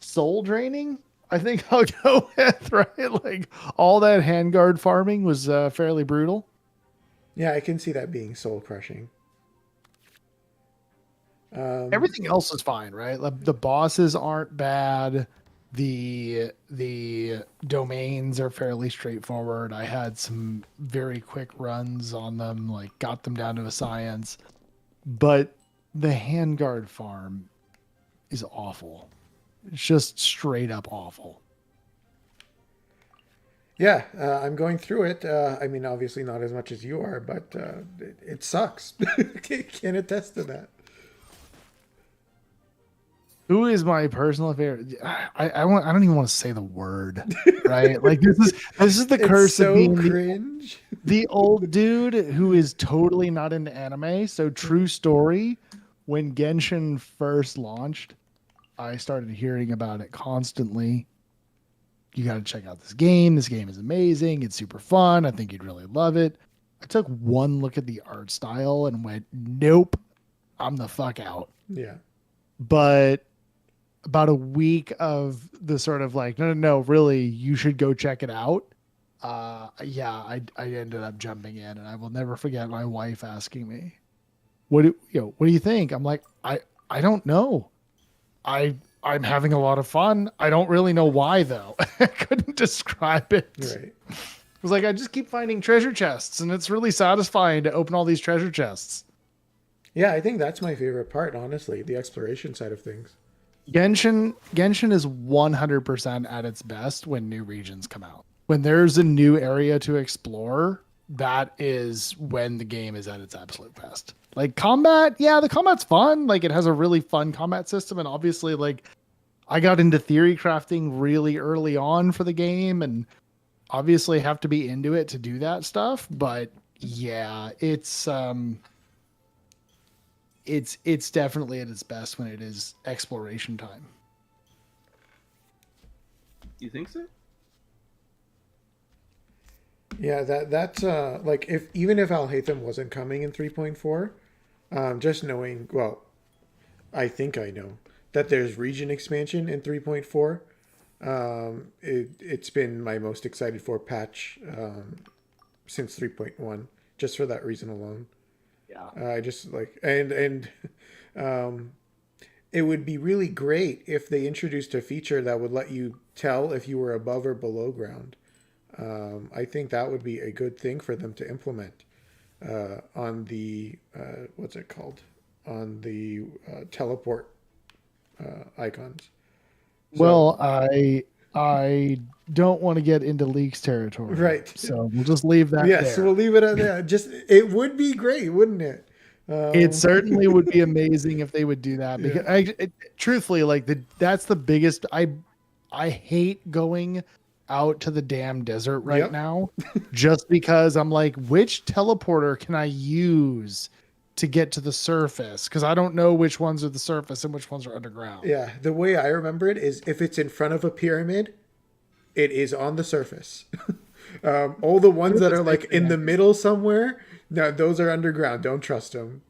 soul draining. I think I'll go with, right? Like, all that handguard farming was fairly brutal. Yeah, I can see that being soul crushing. Everything else is fine, right? Like, the bosses aren't bad. The domains are fairly straightforward. I had some very quick runs on them, like got them down to a science. But the handguard farm is awful. It's just straight up awful. Yeah, I'm going through it. I mean, obviously not as much as you are, but it sucks. Can attest to that. Who is my personal favorite? I don't even want to say the word, right? Like, this is the curse so of being cringe. the old dude who is totally not into anime. So, true story, when Genshin first launched, I started hearing about it constantly. You got to check out this game. This game is amazing. It's super fun. I think you'd really love it. I took one look at the art style and went, nope, I'm the fuck out. Yeah. But about a week of the sort of like, no, really, you should go check it out. I ended up jumping in, and I will never forget my wife asking me, what do you think? I'm like, I don't know. I I'm having a lot of fun. I don't really know why though. I couldn't describe it. Right. It was like I just keep finding treasure chests, and it's really satisfying to open all these treasure chests. Yeah, I think that's my favorite part, honestly, the exploration side of things. Genshin is 100% at its best when new regions come out. When there's a new area to explore, that is when the game is at its absolute best. Like combat, yeah, the combat's fun. Like it has a really fun combat system, and obviously, like I got into theory crafting really early on for the game, and obviously have to be into it to do that stuff. But yeah, it's definitely at its best when it is exploration time. You think so? Yeah, that's like if even if Alhaitham wasn't coming in 3.4, just knowing, well, I think I know that there's region expansion in 3.4. It's been my most excited for patch since 3.1, just for that reason alone. Yeah. I just like and it would be really great if they introduced a feature that would let you tell if you were above or below ground. I think that would be a good thing for them to implement on the what's it called, on the teleport icons. Well, I don't want to get into leaks territory. Right. So we'll just leave that Yes, there. we'll leave it at that. Just it would be great, wouldn't it? It certainly would be amazing if they would do that, because truthfully, like that's the biggest. I hate going out to the damn desert right now, just because I'm like, which teleporter can I use to get to the surface? Because I don't know which ones are the surface and which ones are underground. Yeah, the way I remember it is if it's in front of a pyramid, it is on the surface. All the ones that are like in the middle somewhere, no, those are underground. Don't trust them.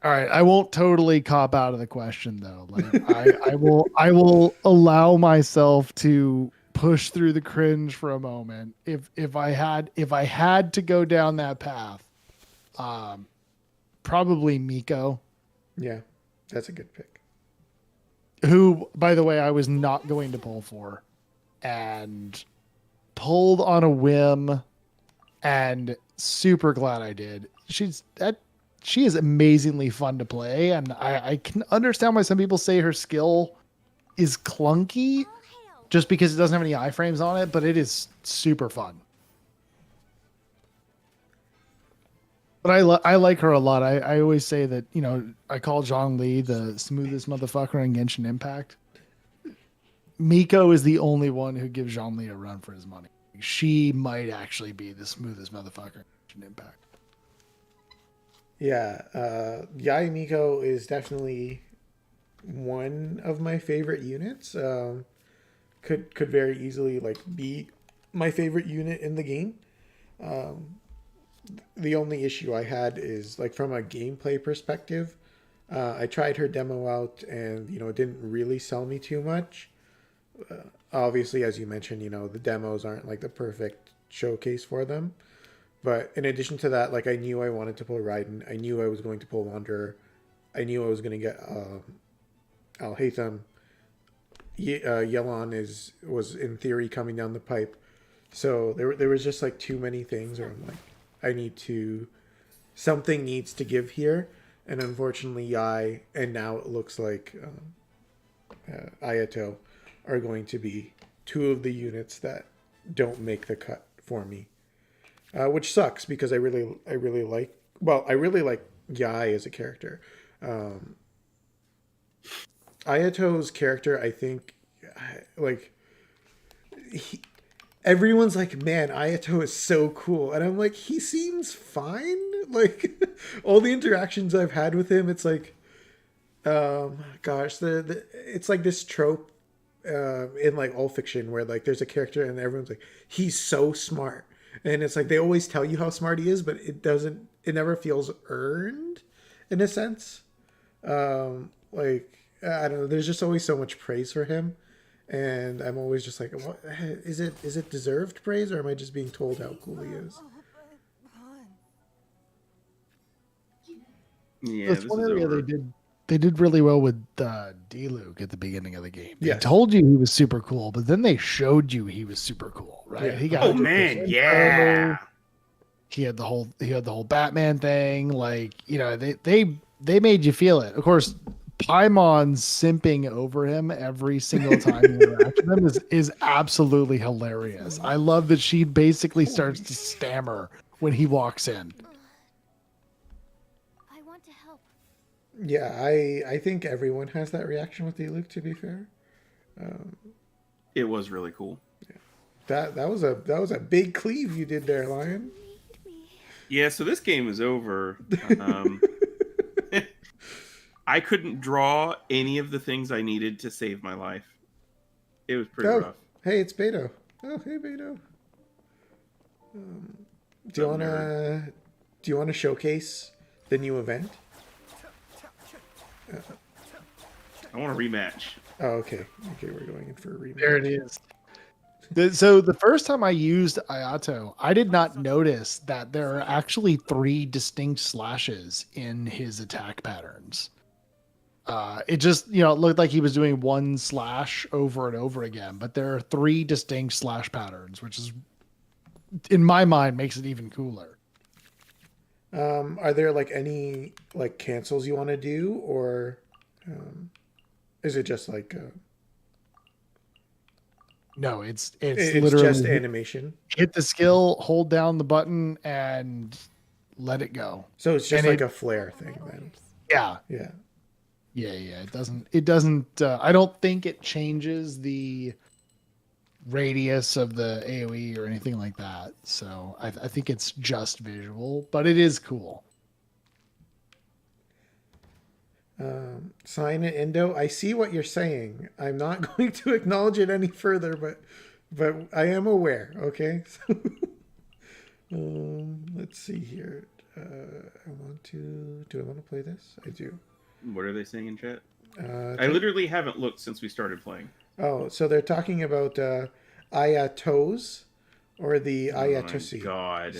All right, I won't totally cop out of the question though. Like I will allow myself to push through the cringe for a moment. If I had to go down that path, probably Miko, Yeah, that's a good pick. who, by the way, I was not going to pull for, and pulled on a whim, and super glad I did. She is amazingly fun to play, and I can understand why some people say her skill is clunky All hail. just because it doesn't have any iframes on it, but it is super fun. But I like her a lot. I always say that, you know, I call Zhongli the smoothest motherfucker in Genshin Impact. Miko is the only one who gives Zhongli a run for his money. She might actually be the smoothest motherfucker in Genshin Impact. Yeah, Yai Miko is definitely one of my favorite units. Could very easily like be my favorite unit in the game. The only issue I had is like from a gameplay perspective. I tried her demo out, and you know it didn't really sell me too much. Obviously, as you mentioned, you know the demos aren't like the perfect showcase for them. But in addition to that, like I knew I wanted to pull Raiden. I knew I was going to pull Wanderer. I knew I was going to get Alhaitham. Yelan was in theory coming down the pipe. So there was just like too many things where I'm like, something needs to give here. And unfortunately, Yai and now it looks like Ayato are going to be two of the units that don't make the cut for me. Which sucks because I really like Yai as a character. Ayato's character, I think, like, everyone's like, man, Ayato is so cool. And I'm like, he seems fine. Like, all the interactions I've had with him, it's like, gosh, it's like this trope in like all fiction where like there's a character and everyone's like, he's so smart. And it's like they always tell you how smart he is, but it never feels earned in a sense. Like, I don't know, there's just always so much praise for him. And I'm always just like, what, is it deserved praise, or am I just being told how cool he is? Yeah, That's this one is area over. they did they did really well with D-Luke at the beginning of the game. They Yes. told you he was super cool, but then they showed you he was super cool, right? Yeah. He got Oh man, 100%. yeah. he had the whole Batman thing. Like, they made you feel it. Of course, Paimon simping over him every single time you interact with him is absolutely hilarious. I love that she basically starts to stammer when he walks in. I want to help. Yeah, I think everyone has that reaction with Luke. To be fair, It was really cool. that was a big cleave you did there, Lion. Need me. Yeah, so this game is over. I couldn't draw any of the things I needed to save my life. It was pretty Oh, rough. hey, it's Beto. Oh, hey, Beto. Do you Some wanna showcase the new event? I want a rematch. Oh, okay. Okay, we're going in for a rematch. There it is. So the first time I used Ayato, I did not notice that there are actually 3 distinct slashes in his attack patterns. It just, it looked like he was doing one slash over and over again, but there are 3 distinct slash patterns, which is, in my mind, makes it even cooler. Are there like any like cancels you want to do, or is it just like No, it's it's literally just animation? hit the skill, hold down the button, and let it go. So it's just And like a flare thing then. Yeah, Yeah. yeah. It doesn't. I don't think it changes the radius of the AOE or anything like that. So I think it's just visual, but it is cool. Sign it, Indo. I see what you're saying. I'm not going to acknowledge it any further, but I am aware. Okay. Let's see here. I want to. Do I want to play this? I do. What are they saying in chat? Uh, I literally haven't looked since we started playing. Oh, so they're talking about Ayatos or the Oh my Ayatosi. god.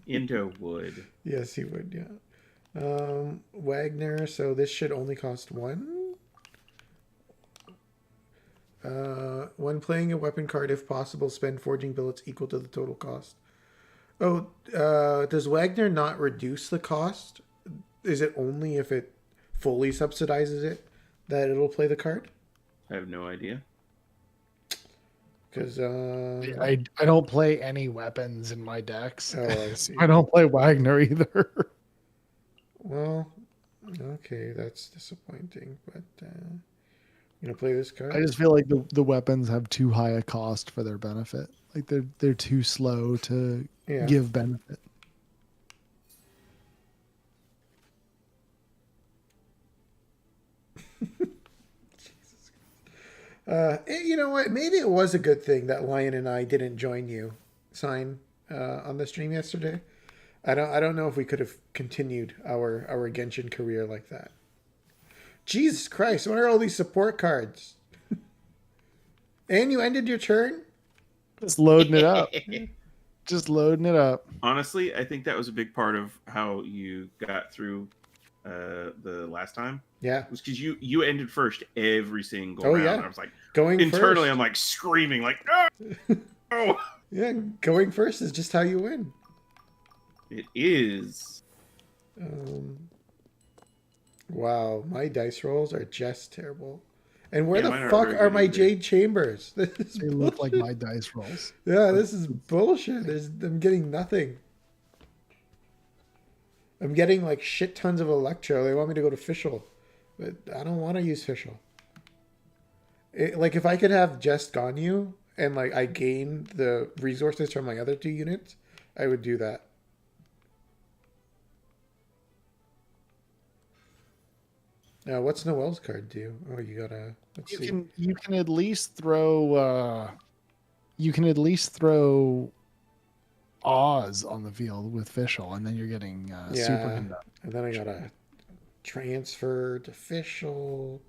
Indo would. Yes, he would. Yeah. Wagner. So this should only cost 1. When playing a weapon card, if possible, spend forging billets equal to the total cost. Oh, does Wagner not reduce the cost? Is it only if it fully subsidizes it that it'll play the card? I have no idea. Because I don't play any weapons in my decks. oh, I see. I don't play Wagner either. Well, okay, that's disappointing. But you gonna play this card? I just feel like the weapons have too high a cost for their benefit. Like they're too slow to Yeah. give benefit. You know what? Maybe it was a good thing that Lion and I didn't join you, Sign, on the stream yesterday. I don't know if we could have continued our Genshin career like that. Jesus Christ! What are all these support cards? And you ended your turn? Just loading it up. Just loading it up. Honestly, I think that was a big part of how you got through the last time. Yeah. Was because you ended first every single Oh, round. yeah. And I was like, Going internally, first. I'm like screaming, like, no! Yeah, going first is just how you win. It is. Wow, my dice rolls are just terrible. And where Yeah, mine the aren't fuck very are good my either. Jade Chambers? This is They look like bullshit. my dice rolls. Yeah, this is bullshit. I'm getting nothing. I'm getting like shit tons of Electro. They want me to go to Fischl, but I don't want to use Fischl. Like if I could have just Ganyu and like I gain the resources from my other 2 units, I would do that. Now, what's Noel's card do? Oh, you gotta. Let's see. You can at least throw Oz on the field with Fischl, and then you're getting super conduct. And then I gotta transfer to Fischl.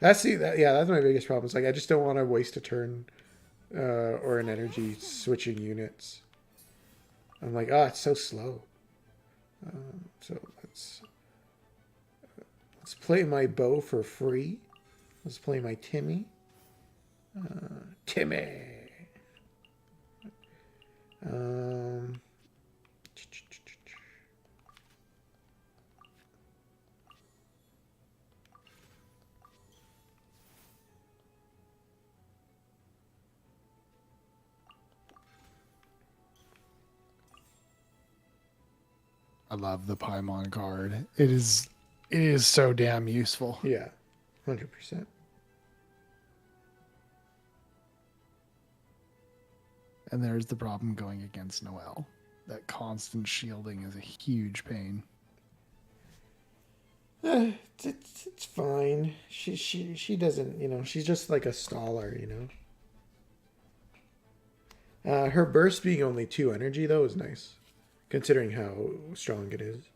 That's my biggest problem. It's like I just don't want to waste a turn or an energy switching units. I'm like, oh, it's so slow. So let's Let's play my bow for free. Let's play my Timmy. Timmy. Um, I love the Paimon card. It is so damn useful. yeah, 100%. And there's the problem going against Noelle. That constant shielding is a huge pain. It's fine. She doesn't, you know, she's just like a staller, you know. Her burst being only 2 energy though is nice, considering how strong it is.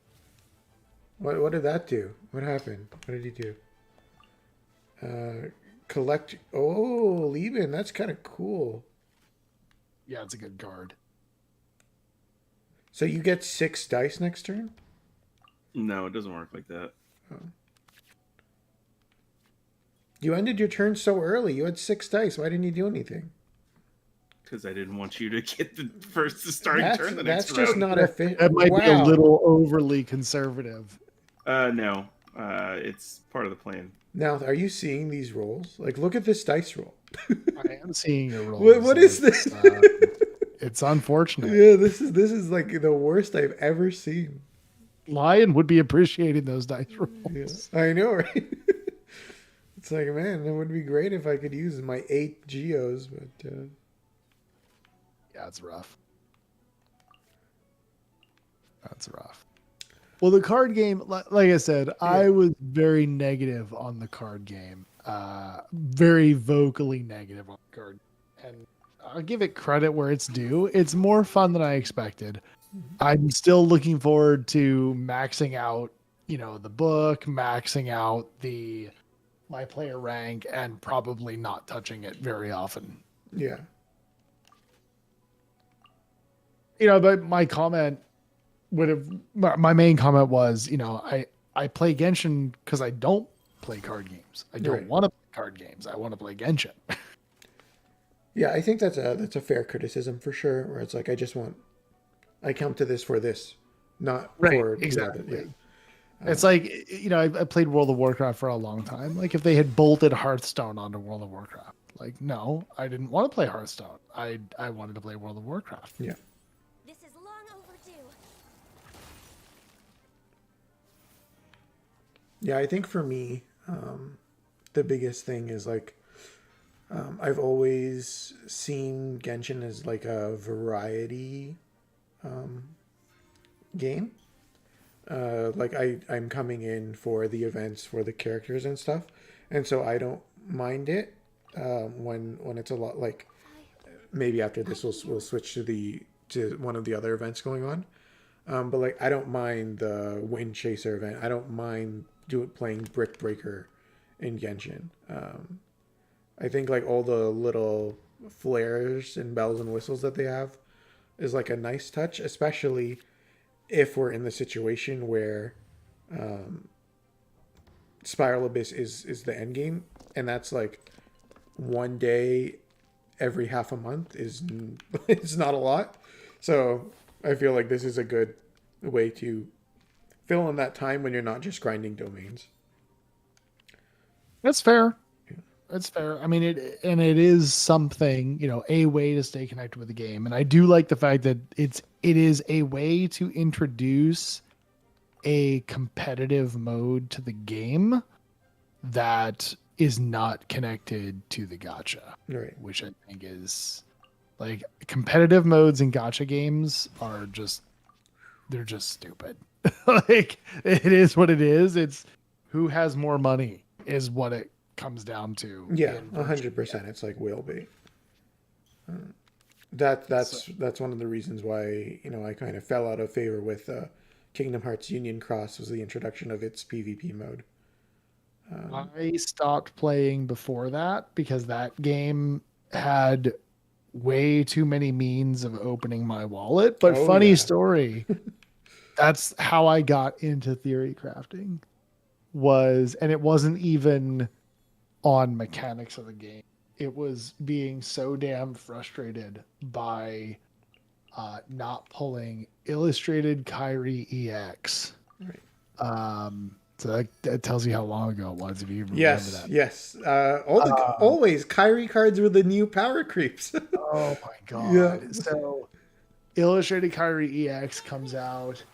What did that do? What happened? What did he do? Collect. Oh, Lieben, that's kind of cool. Yeah, it's a good card. So you get 6 dice next turn? No, it doesn't work like that. You ended your turn so early. You had 6 dice. Why didn't you do anything? Because I didn't want you to get the first starting turn the next That's just round. not efficient. That might be a little overly conservative. No. It's part of the plan. Now, are you seeing these rolls? Like, look at this dice roll. I am seeing your rolls. What is this? It's unfortunate. Yeah, this is like the worst I've ever seen. Lion would be appreciating those dice rolls. Yeah, I know, right? It's like, man, it would be great if I could use my 8 geos, but Yeah, it's rough. That's rough. Well, the card game, like I said, I was very negative on the card game. Very vocally negative on the card. And I'll give it credit where it's due. It's more fun than I expected. I'm still looking forward to maxing out, you know, the book, maxing out my player rank, and probably not touching it very often. yeah. You know, but my comment my main comment was, you know, I play Genshin because I don't play card games. I don't Right. want to play card games. I want to play Genshin. Yeah, I think that's a fair criticism for sure, where it's like, I come to this for this, not for exactly. the other. It's like, you know, I played World of Warcraft for a long time. Like if they had bolted Hearthstone onto World of Warcraft, like, no, I didn't want to play Hearthstone. I wanted to play World of Warcraft. Yeah. This is long overdue. Yeah, I think for me, the biggest thing is like, I've always seen Genshin as like a variety game. Like I'm coming in for the events, for the characters and stuff, and so I don't mind it when it's a lot, like maybe after this we'll switch to one of the other events going on. But like I don't mind the Wind Chaser event. I don't mind playing Brick Breaker in Genshin. I think like all the little flares and bells and whistles that they have is like a nice touch, especially if we're in the situation where Spiral Abyss is the end game, and that's like one day every half a month it's not a lot. So I feel like this is a good way to fill in that time when you're not just grinding domains. That's fair. That's fair. I mean, it is something, you know, a way to stay connected with the game. And I do like the fact that it is a way to introduce a competitive mode to the game that is not connected to the gacha. Right. Which I think is like competitive modes in gacha games are they're just stupid. Like it is what it is. It's who has more money is what it comes down to. Yeah, 100%. It's like whale bait. That's one of the reasons why, you know, I kind of fell out of favor with Kingdom Hearts Union Cross was the introduction of its PvP mode. I stopped playing before that because that game had way too many means of opening my wallet. But funny story, that's how I got into theory crafting. was, and it wasn't even on mechanics of the game. It was being so damn frustrated by not pulling illustrated Kyrie EX. Right. So that tells you how long ago it was, if you even remember Yes, that. yes. Um, Always Kyrie cards were the new power creeps. oh my Yeah. god! So illustrated Kyrie EX comes out.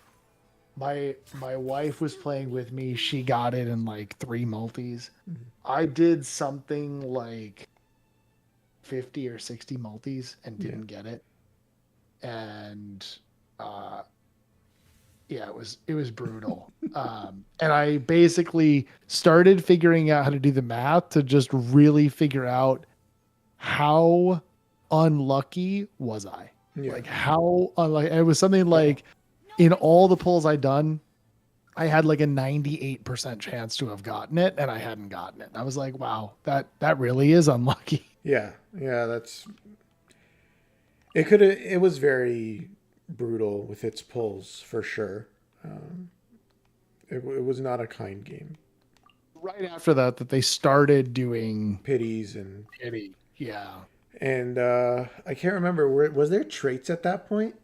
My wife was playing with me. She got it in like 3 multis. I did something like 50 or 60 multis and Yeah. didn't get it. And uh yeah, it was brutal. And I basically started figuring out how to do the math to just really figure out how unlucky was I. Yeah. Like how unlucky. It was something like in all the pulls I'd done, I had like a 98% chance to have gotten it, and I hadn't gotten it. And I was like, wow, that really is unlucky. Yeah. Yeah. It was very brutal with its pulls for sure. It was not a kind game. Right after that they started doing Pities and pity. Yeah. I can't remember, was there traits at that point?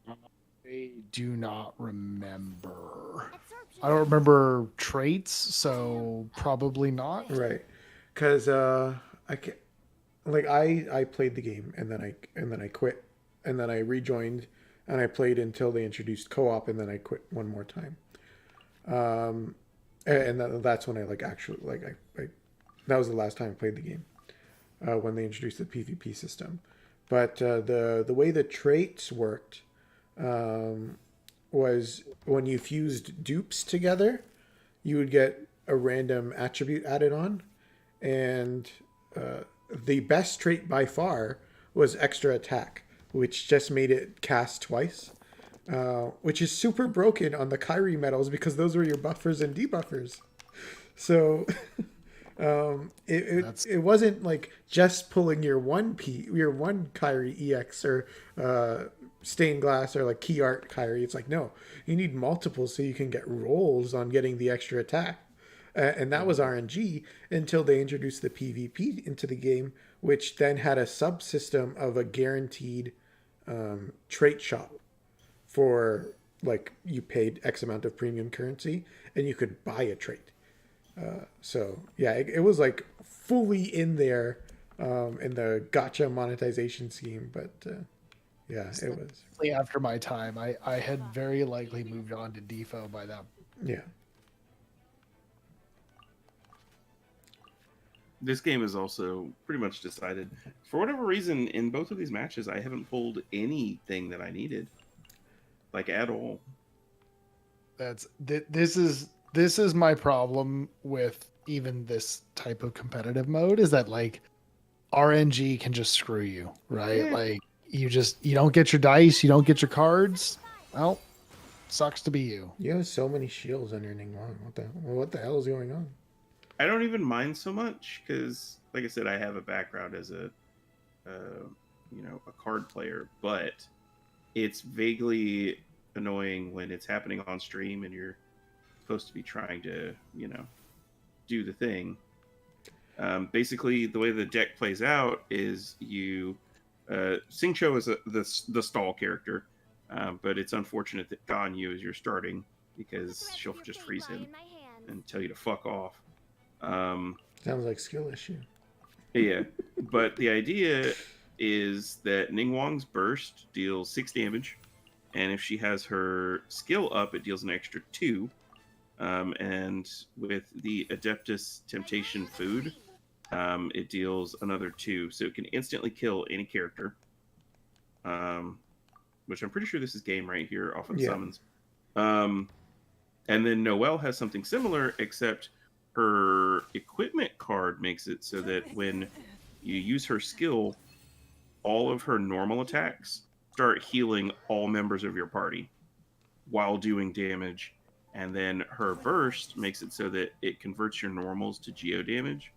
I do not remember. Absorption. I don't remember traits, so probably not. Right. Because I can like I played the game and then I quit and then I rejoined and I played until they introduced co-op and then I quit one more time. That's when I like actually like I that was the last time I played the game, when they introduced the PvP system. But the way the traits worked, was when you fused dupes together, you would get a random attribute added on, and the best trait by far was extra attack, which just made it cast twice, which is super broken on the Kyrie medals because those were your buffers and debuffers. So it wasn't like just pulling your one Kyrie EX or stained glass or like key art Kyrie. It's like, no, you need multiple so you can get rolls on getting the extra attack. And that was RNG until they introduced the PvP into the game, which then had a subsystem of a guaranteed trait shop for like you paid X amount of premium currency and you could buy a trait. So yeah, it was like fully in there in the gotcha monetization scheme, but yeah, it was. After my time, I had very likely moved on to Defo by that. Yeah. This game is also pretty much decided. For whatever reason, in both of these matches, I haven't pulled anything that I needed, like at all. This is my problem with even this type of competitive mode, is that like RNG can just screw you, right? Yeah. Like you don't get your dice, you don't get your cards. Well, sucks to be you. You have so many shields on your Ningguang. What the hell is going on? I don't even mind so much because, like I said, I have a background as a card player, but it's vaguely annoying when it's happening on stream and you're supposed to be trying to, do the thing. Basically, the way the deck plays out is you Singcho is the stall character, but it's unfortunate that Ganyu is your starting because she'll just freeze him and tell you to fuck off. Sounds like skill issue. Yeah, but the idea is that Ningguang's burst deals 6 damage, and if she has her skill up, it deals an extra 2. And with the Adeptus Temptation food, it deals another 2, so it can instantly kill any character. Which I'm pretty sure this is game right here off of summons. And then Noelle has something similar, except her equipment card makes it so that when you use her skill, all of her normal attacks start healing all members of your party while doing damage. And then her burst makes it so that it converts your normals to geo damage.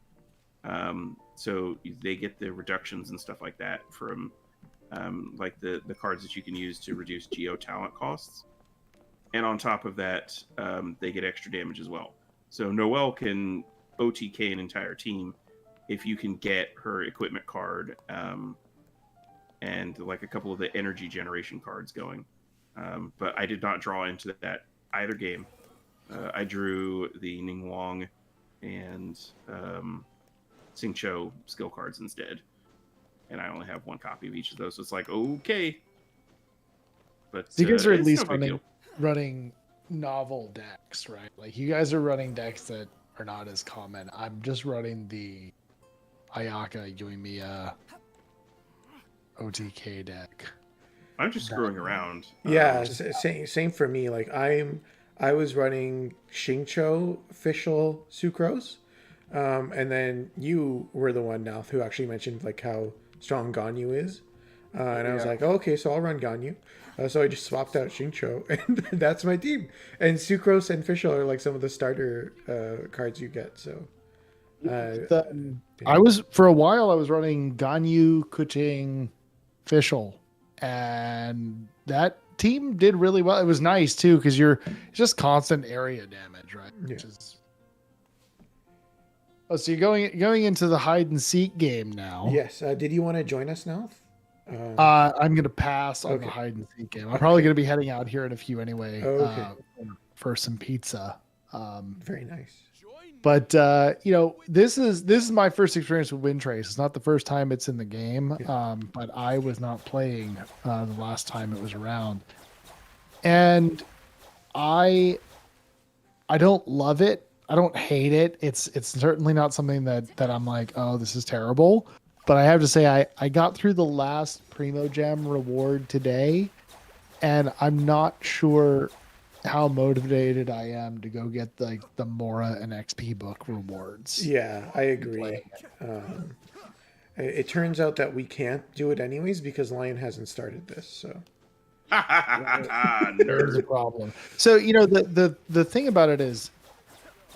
So they get the reductions and stuff like that from like the cards that you can use to reduce geo talent costs. and on top of that, they get extra damage as well. So Noelle can OTK an entire team if you can get her equipment card and like a couple of the energy generation cards going. But I did not draw into that either game. I drew the Ningguang and Xingqiu skill cards instead. And I only have one copy of each of those. So it's like, okay. But So you guys are at it's least no big deal. running novel decks, right? Like you guys are running decks that are not as common. I'm just running the Ayaka Yuimiya OTK deck. I'm just screwing around. Yeah, same for me. Like I was running Xingqiu official Sucrose, and then you were the one now who actually mentioned like how strong Ganyu is, and I was like, oh, okay, so I'll run Ganyu. So I just swapped out Xingqiu, and that's my team. And Sucrose and Fischl are like some of the starter cards you get. So I was for a while I was running Ganyu, Kuching, Fischl, and that team did really well. It was nice too because it's just constant area damage, right? Yeah. Which is so you're going into the hide and seek game now. yes, did you want to join us now? I'm gonna pass on Okay. the hide and seek game. I'm probably gonna be heading out here in a few anyway. Okay. For some pizza. Very nice. But this is my first experience with Windtrace. It's not the first time it's in the game, but I was not playing the last time it was around, and I don't love it. I don't hate it. It's certainly not something that I'm like, oh, this is terrible. But I have to say, I got through the last Primo Gem reward today, and I'm not sure how motivated I am to go get like the Mora and XP book rewards. Yeah, I agree. It turns out that we can't do it anyways because Lion hasn't started this. So There's a Nerd. problem. So the thing about it is,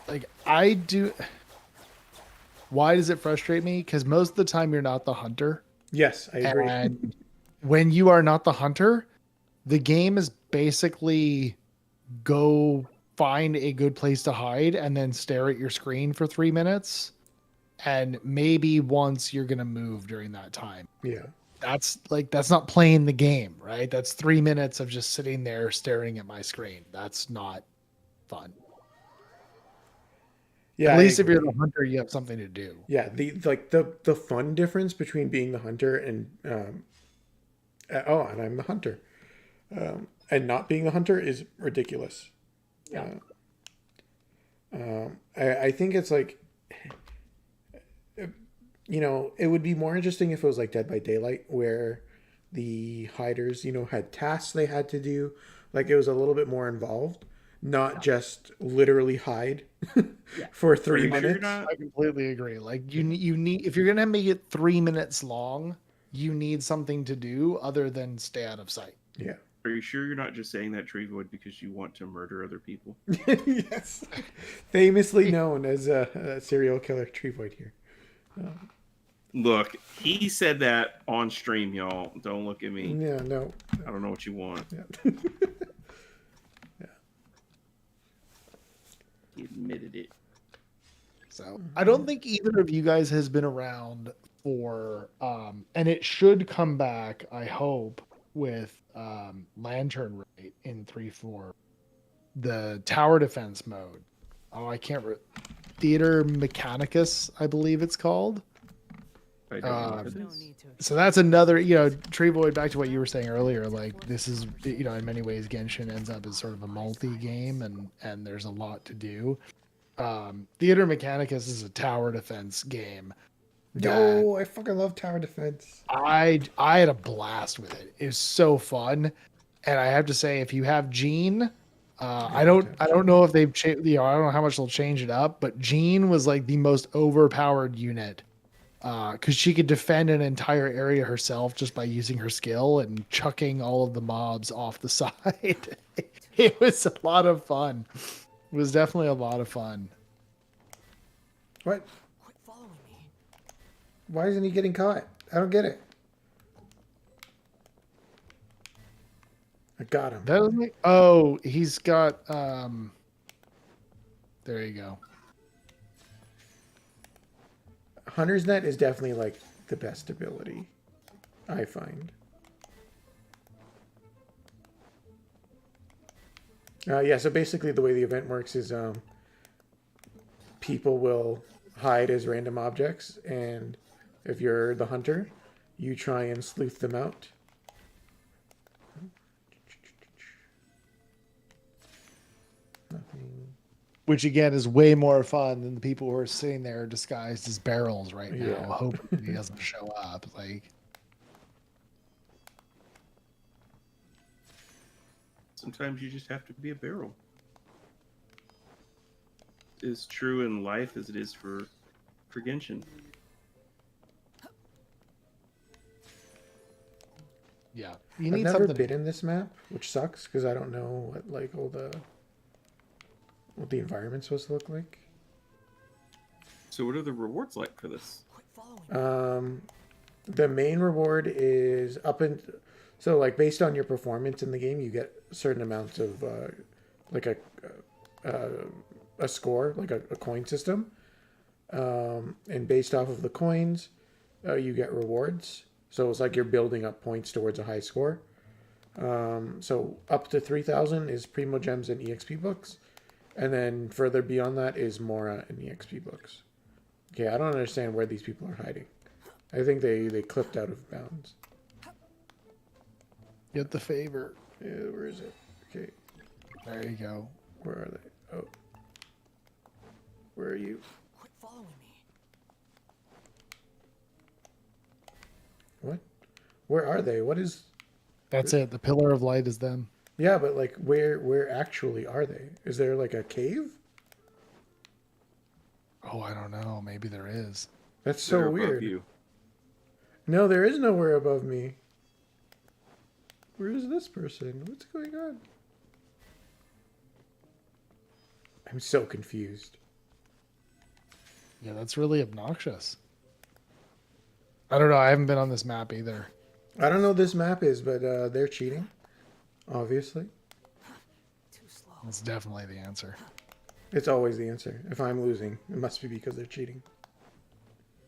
like I do. Why does it frustrate me? Because most of the time you're not the hunter, yes, I agree. and when you are not the hunter, the game is basically go find a good place to hide and then stare at your screen for 3 minutes, and maybe once you're gonna move during that time. Yeah. That's not playing the game, right? That's 3 minutes of just sitting there staring at my screen. That's not fun. Yeah. At I least if you're agree. the hunter, you have something to do. Yeah, the fun difference between being the hunter and and I'm the hunter, and not being the hunter is ridiculous. Yeah. I think it's like, it would be more interesting if it was like Dead by Daylight, where the hiders, had tasks they had to do. Like it was a little bit more involved, not just literally hide for 3 Are you sure you're minutes. not- I completely agree. Like you need if you're gonna make it 3 minutes long, you need something to do other than stay out of sight. Yeah. Are you sure you're not just saying that, TreeVoid, because you want to murder other people? Yes. Famously known as a serial killer TreeVoid here. Look, he said that on stream, y'all. Don't look at me. Yeah, no. I don't know what you want. Yeah. He admitted it. So I don't think either of you guys has been around for and it should come back, I hope, with Lantern Rate in 3.4. The tower defense mode. Oh, I can't Theater Mechanicus, I believe it's called. I don't know what it is. So that's another, TreeVoid, back to what you were saying earlier, like this is, in many ways Genshin ends up as sort of a multi-game and there's a lot to do. Theater Mechanicus is a tower defense game. Yo, I fucking love tower defense. I had a blast with it. It was so fun. And I have to say, if you have Jean, I don't know if they've changed, I don't know how much they'll change it up, but Jean was like the most overpowered unit. Because she could defend an entire area herself just by using her skill and chucking all of the mobs off the side. It was a lot of fun. It was definitely a lot of fun. What? Why isn't he getting caught? I don't get it. I got him. That was like, oh, he's got there you go. Hunter's Net is definitely like the best ability, I find. Yeah, so basically the way the event works is people will hide as random objects, and if you're the hunter, you try and sleuth them out. Nothing. Which again is way more fun than the people who are sitting there disguised as barrels right now, Yeah. hoping he doesn't show up. Like, Sometimes you just have to be a barrel. It's true in life as it is for Genshin. yeah, you I've need never something. been in this map, which sucks because I don't know what like what the environment's supposed to look like. So what are the rewards like for this? The main reward is so like based on your performance in the game, you get certain amounts of like a score, like a coin system, and based off of the coins, you get rewards. So it's like you're building up points towards a high score. So up to 3,000 is Primo Gems and EXP books, and then further beyond that is Mora and EXP books. Okay, I don't understand where these people are hiding. I think they clipped out of bounds. Get the favor. Yeah, where is it? Okay, There you go. where are they? Oh, where are you? Quit following me. What? Where are they? What is? That's it. The pillar of light is them. Yeah, but like, where actually are they? Is there like a cave? Oh, I don't know. Maybe there is. That's so They're above weird. you. No, there is nowhere above me. Where is this person? What's going on? I'm so confused. Yeah, that's really obnoxious. I don't know. I haven't been on this map either. I don't know what this map is, but they're cheating, obviously. Too slow. That's definitely the answer. It's always the answer. If I'm losing, it must be because they're cheating.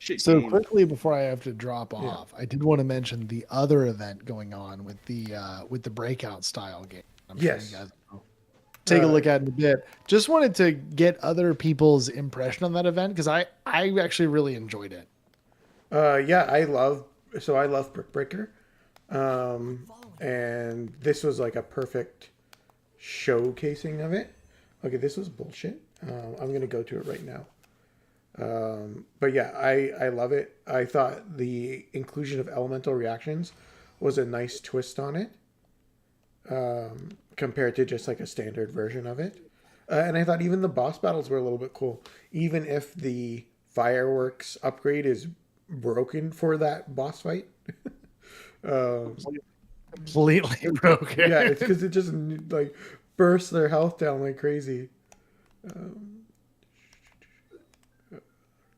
Shit So game. quickly before I have to drop off, I did want to mention the other event going on with the breakout style game. I'm Yes. sure you guys will take a look at it in a bit. Just wanted to get other people's impression on that event because I actually really enjoyed it. Yeah, I love Brick Breaker, and this was like a perfect showcasing of it. Okay, this was bullshit. I'm gonna go to it right now. But yeah, I love it. I thought the inclusion of elemental reactions was a nice twist on it, compared to just like a standard version of it. And I thought even the boss battles were a little bit cool, even if the fireworks upgrade is broken for that boss fight. Completely broken. Yeah, it's because it just like bursts their health down like crazy.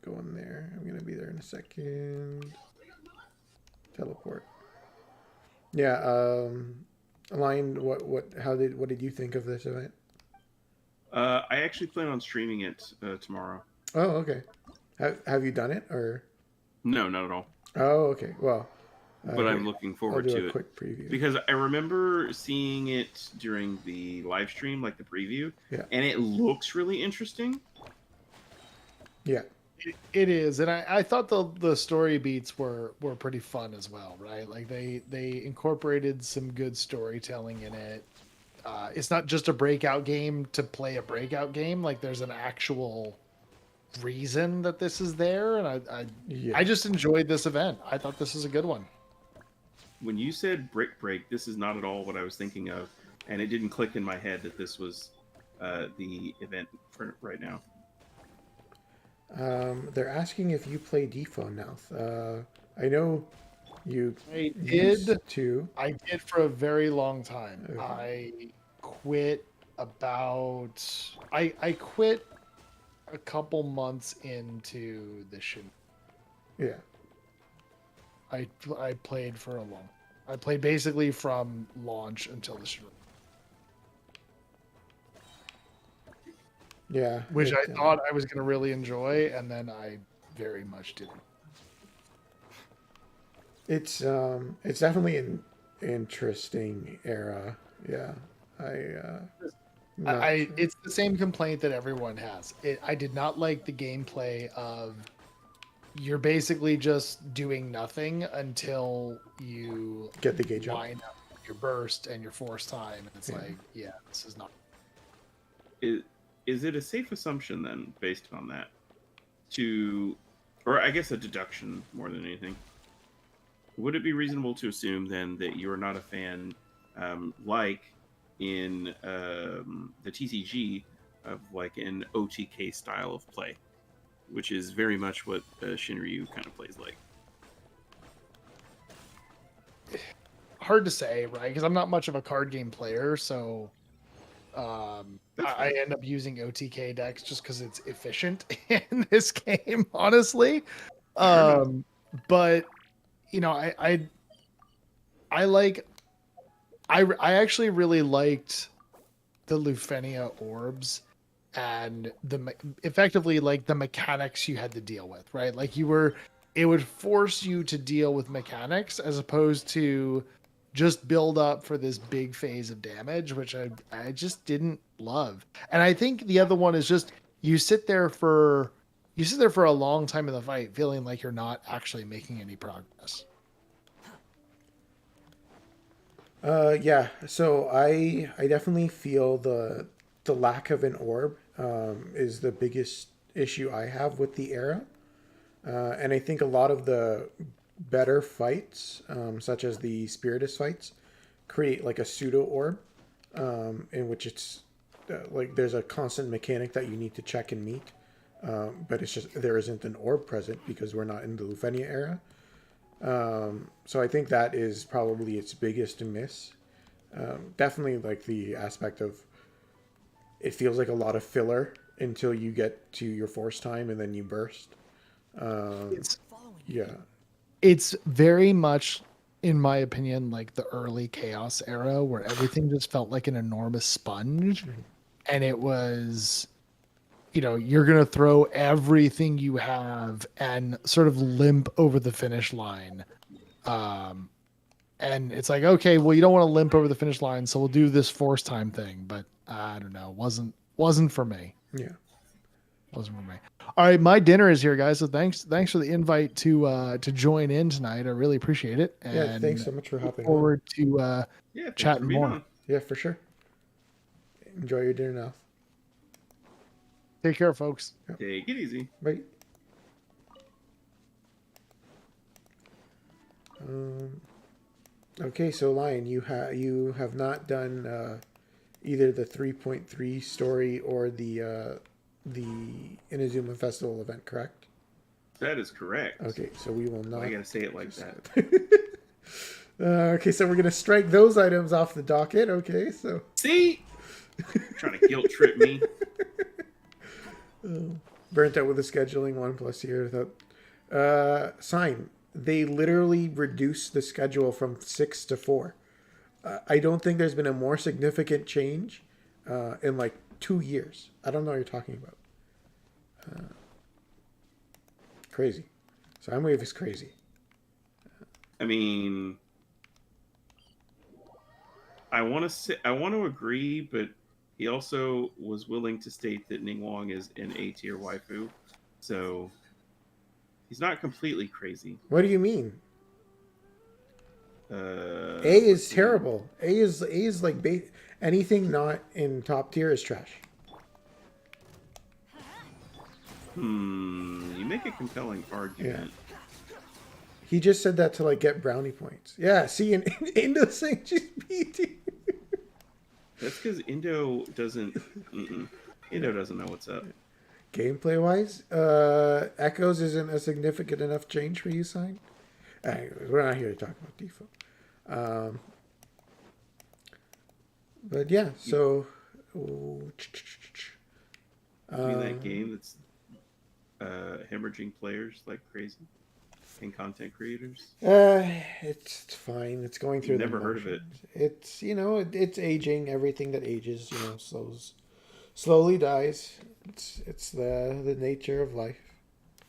Go in there. I'm gonna be there in a second. Teleport. Yeah. Lion, what did you think of this event? I actually plan on streaming it tomorrow. Oh, okay. Have you done it or? No, not at all. Oh, okay. Well, But I'm looking I'll forward do to a it quick preview. because I remember seeing it during the live stream, like the preview, Yeah. and it looks really interesting. Yeah. It is, and I thought the story beats were pretty fun as well, right? Like they incorporated some good storytelling in it. It's not just a breakout game to play a breakout game. Like there's an actual reason that this is there, and Yeah. I just enjoyed this event. I thought this was a good one. When you said Brick Break, this is not at all what I was thinking of, and it didn't click in my head that this was the event for right now. They're asking if you play Defo now. I know you I used did. to. I did for a very long time. Okay. I quit about. I quit a couple months into the shin. Yeah. I played for a long. I played basically from launch until the stream, Yeah. which it, I thought I was going to really enjoy, and then I very much didn't. it's definitely an interesting era. Yeah. Not sure. It's the same complaint that everyone has. I did not like the gameplay of you're basically just doing nothing until you Get the gauge up. line up your burst and your force time, and it's Yeah. like, yeah, this is not. Is it a safe assumption then, based on that, to, or I guess a deduction more than anything? Would it be reasonable to assume then that you're not a fan, like in the TCG, of like an OTK style of play, which is very much what Shinryu kind of plays like? Hard to say, right? Because I'm not much of a card game player, so I end up using OTK decks just because it's efficient in this game, honestly. But you know, I actually really liked the Lufenia orbs and effectively like the mechanics you had to deal with, right? Like it would force you to deal with mechanics as opposed to just build up for this big phase of damage, which I just didn't love. And I think the other one is just you sit there for a long time in the fight feeling like you're not actually making any progress. Yeah. So I definitely feel the lack of an orb is the biggest issue I have with the era, and I think a lot of the better fights, such as the Spiritus fights, create like a pseudo orb, in which it's like there's a constant mechanic that you need to check and meet, but it's just there isn't an orb present because we're not in the Lufenia era. So I think that is probably its biggest miss. Definitely like the aspect of it feels like a lot of filler until you get to your force time and then you burst. It's Following me. Yeah. it's very much, in my opinion, like the early Chaos era where everything just felt like an enormous sponge, and it was, you know, you're gonna throw everything you have and sort of limp over the finish line. And it's like, okay, well, you don't want to limp over the finish line, so we'll do this force time thing. But I don't know, wasn't for me. Yeah. Wasn't for me. All right, my dinner is here, guys. So thanks for the invite to join in tonight. I really appreciate it. And Yeah. Thanks so much for look hopping on. forward to Yeah, thanks for chatting being more. on. Yeah, for sure. Enjoy your dinner now. Take care, folks. Take it easy. Bye. Okay, so Lion, you have not done either the 3.3 story or the Inazuma Festival event, correct? That is correct. Okay, so we will not. Why you gotta say it like that? Okay, so we're gonna strike those items off the docket. Okay, so See? Trying to guilt trip me. burnt out with the scheduling 1+ year without sign. They literally reduced the schedule from 6 to 4. I don't think there's been a more significant change in like 2 years. I don't know what you're talking about. Crazy. Soundwave is crazy. I mean, I want to agree, but he also was willing to state that Ning Wong is an A tier waifu, so he's not completely crazy. What do you mean? A is terrible. A is like anything not in top tier is trash. You make a compelling argument. He just said that to like get brownie points. Yeah, see, in Indo saying she's BT. That's because Indo doesn't. Indo doesn't know what's up. Gameplay wise, Echoes isn't a significant enough change for you, Sign. Anyways, we're not here to talk about default. But yeah, so. You mean that game that's hemorrhaging players like crazy? and content creators? It's fine. It's going through Never the heard of it. motions. It's it's aging. Everything that ages, slowly dies. It's the nature of life.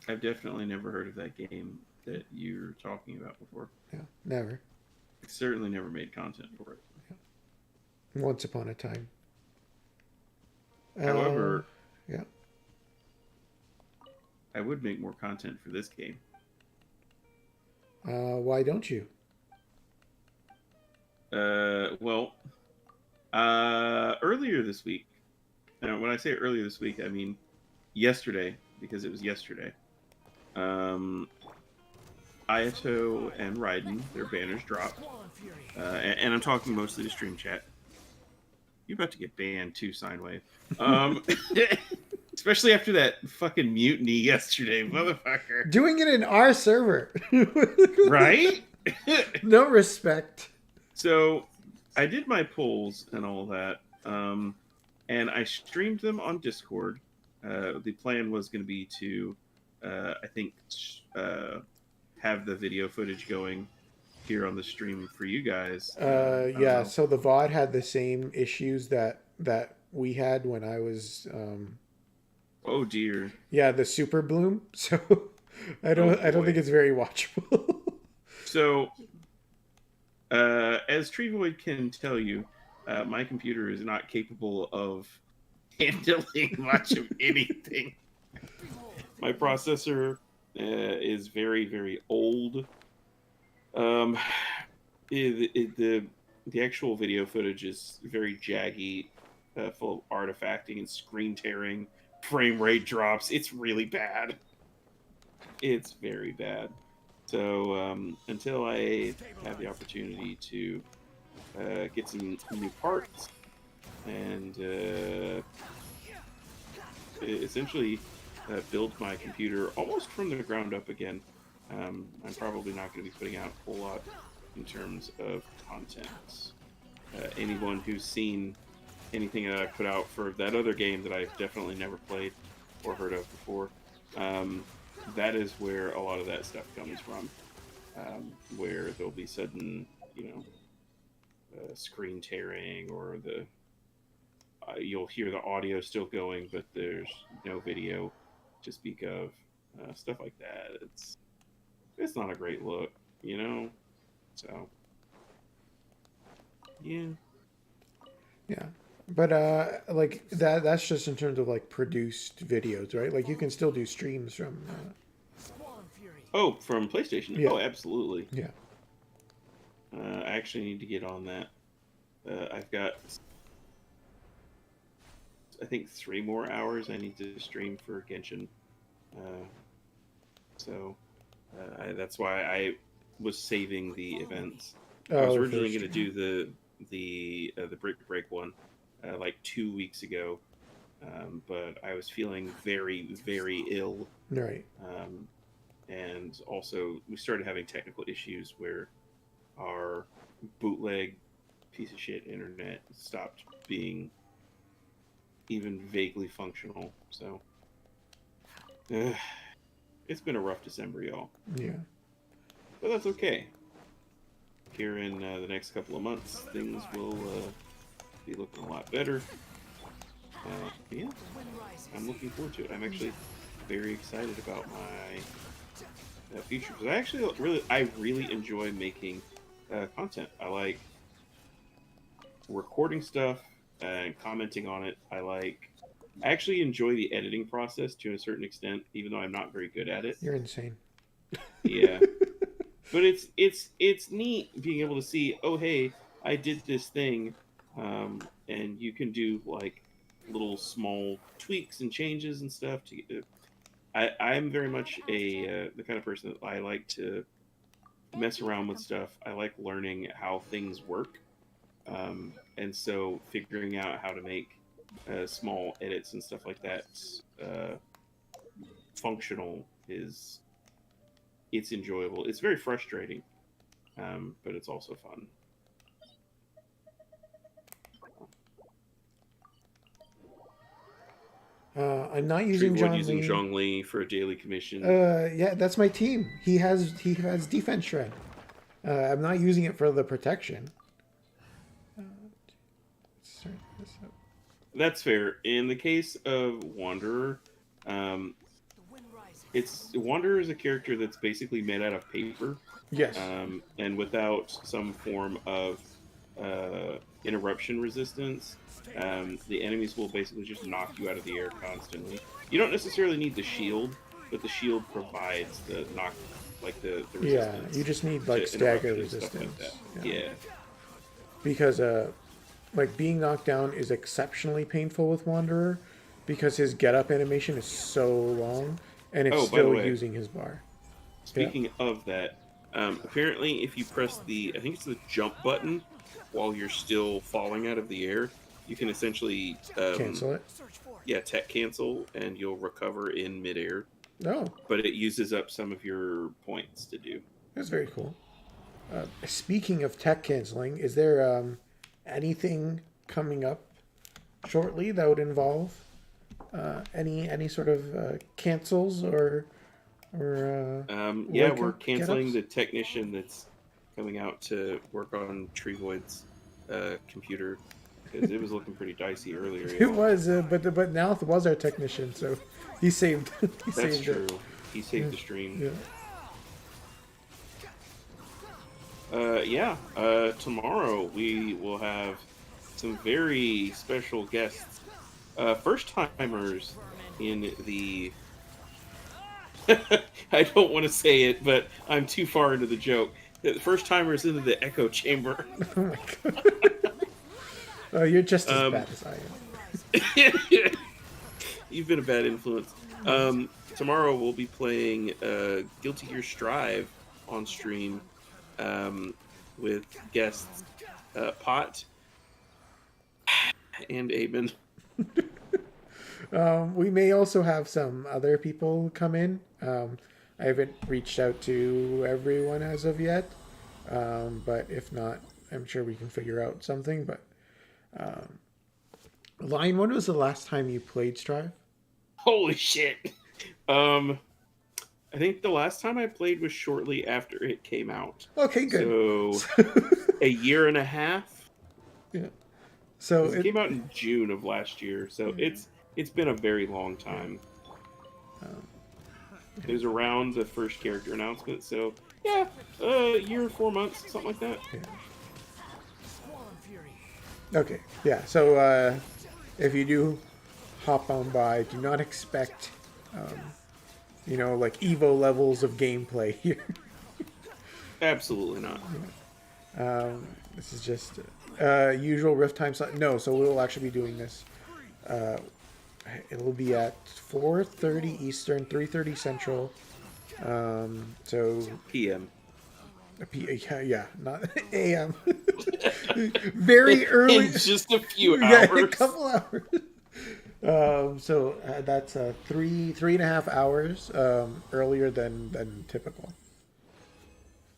I've definitely never heard of that game that you're talking about before. Yeah, never. I certainly never made content for it. Once upon a time. However, yeah. I would make more content for this game. Why don't you? Earlier this week. Now, when I say earlier this week, I mean yesterday, because it was yesterday. Ayato and Raiden, their banners dropped. And I'm talking mostly to stream chat. You're about to get banned too, Sinewave. Especially after that fucking mutiny yesterday, motherfucker. Doing it in our server. Right? No respect. So I did my polls and all that. And I streamed them on Discord. The plan was going to be to, I think, have the video footage going here on the stream for you guys. Yeah, so the VOD had the same issues that we had when I was Oh dear. yeah, the super bloom. So I don't think it's very watchable. So as TreeVoid can tell you, my computer is not capable of handling much of anything. My processor is very, very old. The actual video footage is very jaggy, full of artifacting and screen tearing, frame rate drops. It's really bad. It's very bad. So until I have the opportunity to get some new parts and essentially build my computer almost from the ground up again, I'm probably not going to be putting out a whole lot in terms of content. Anyone who's seen anything that I put out for that other game that I've definitely never played or heard of before, that is where a lot of that stuff comes from. Where there'll be sudden, screen tearing, or you'll hear the audio still going, but there's no video to speak of. Stuff like that. It's not a great look, So, yeah. Yeah. But like that's just in terms of like produced videos, right? Like you can still do streams from Oh, from PlayStation? Yeah. Oh, absolutely. yeah. I actually need to get on that. I've got, I think, 3 more hours I need to stream for Genshin. That's why I was saving the events. I was originally going to do the break one like 2 weeks ago, but I was feeling very, very ill. Right. And also, we started having technical issues where our bootleg piece of shit internet stopped being even vaguely functional. So, it's been a rough December, y'all. Yeah. But that's okay. Here in the next couple of months, things will be looking a lot better. Yeah, I'm looking forward to it. I'm actually very excited about my future, because I really enjoy making content. I like recording stuff and commenting on it. I actually enjoy the editing process to a certain extent, even though I'm not very good at it. You're insane. Yeah. But it's neat being able to see, oh hey, I did this thing, and you can do like little small tweaks and changes and stuff. I'm very much the kind of person that I like to mess around with stuff. I like learning how things work, and so figuring out how to make small edits and stuff like that functional it's enjoyable. It's very frustrating, but it's also fun. I'm not using TreeVoid John using Lee. Zhongli for a daily commission. Yeah, that's my team. He has defense shred. I'm not using it for the protection. Let's start this up. That's fair. In the case of Wanderer, um, The wind rises. Wanderer is a character that's basically made out of paper, Yes. and without some form of interruption resistance, the enemies will basically just knock you out of the air constantly. You don't necessarily need the shield, but the shield provides the knock, like the Yeah, resistance. you just need to like stagger interruption and stuff resistance. like that. Yeah. Because like being knocked down is exceptionally painful with Wanderer because his get up animation is so long and it's Oh, by the still way, using his bar. speaking of that, apparently if you press I think it's the jump button while you're still falling out of the air, you can essentially Cancel it. Search for it. yeah, tech cancel, and you'll recover in midair. Oh, But it uses up some of your points to do. that's very cool. Speaking of tech canceling, is there anything coming up shortly that would involve any sort of cancels or Yeah, Wake we're up canceling get-ups? the technician that's coming out to work on TreeVoid's computer because it was looking pretty dicey earlier. It was, but now was our technician, so he saved. He That's saved true. it. He saved the stream. Yeah. Tomorrow we will have some very special guests, first timers in the. I don't want to say it, but I'm too far into the joke. The first timers into the echo chamber. Oh my god. Oh, you're just as bad as I am. You've been a bad influence. Tomorrow we'll be playing Guilty Gear Strive on stream with guests Pot and Aben. We may also have some other people come in. I haven't reached out to everyone as of yet, but if not, I'm sure we can figure out something. But Lion, when was the last time you played Strive? Holy shit! I think the last time I played was shortly after it came out. Okay, good. So a year and a half. Yeah. So It came out in June of last year, so it's been a very long time. It was around the first character announcement, so yeah, a year, 4 months, something like that. Swollen fury. Okay, yeah. So if you do hop on by, do not expect, like Evo levels of gameplay here. Absolutely not. This is just usual Rift time slot. No, so we'll actually be doing this. It'll be at 4:30 Eastern, 3:30 Central. So PM. yeah, not AM. Very early. In just a few Yeah, hours. a couple hours. So that's 3.5 hours earlier than typical.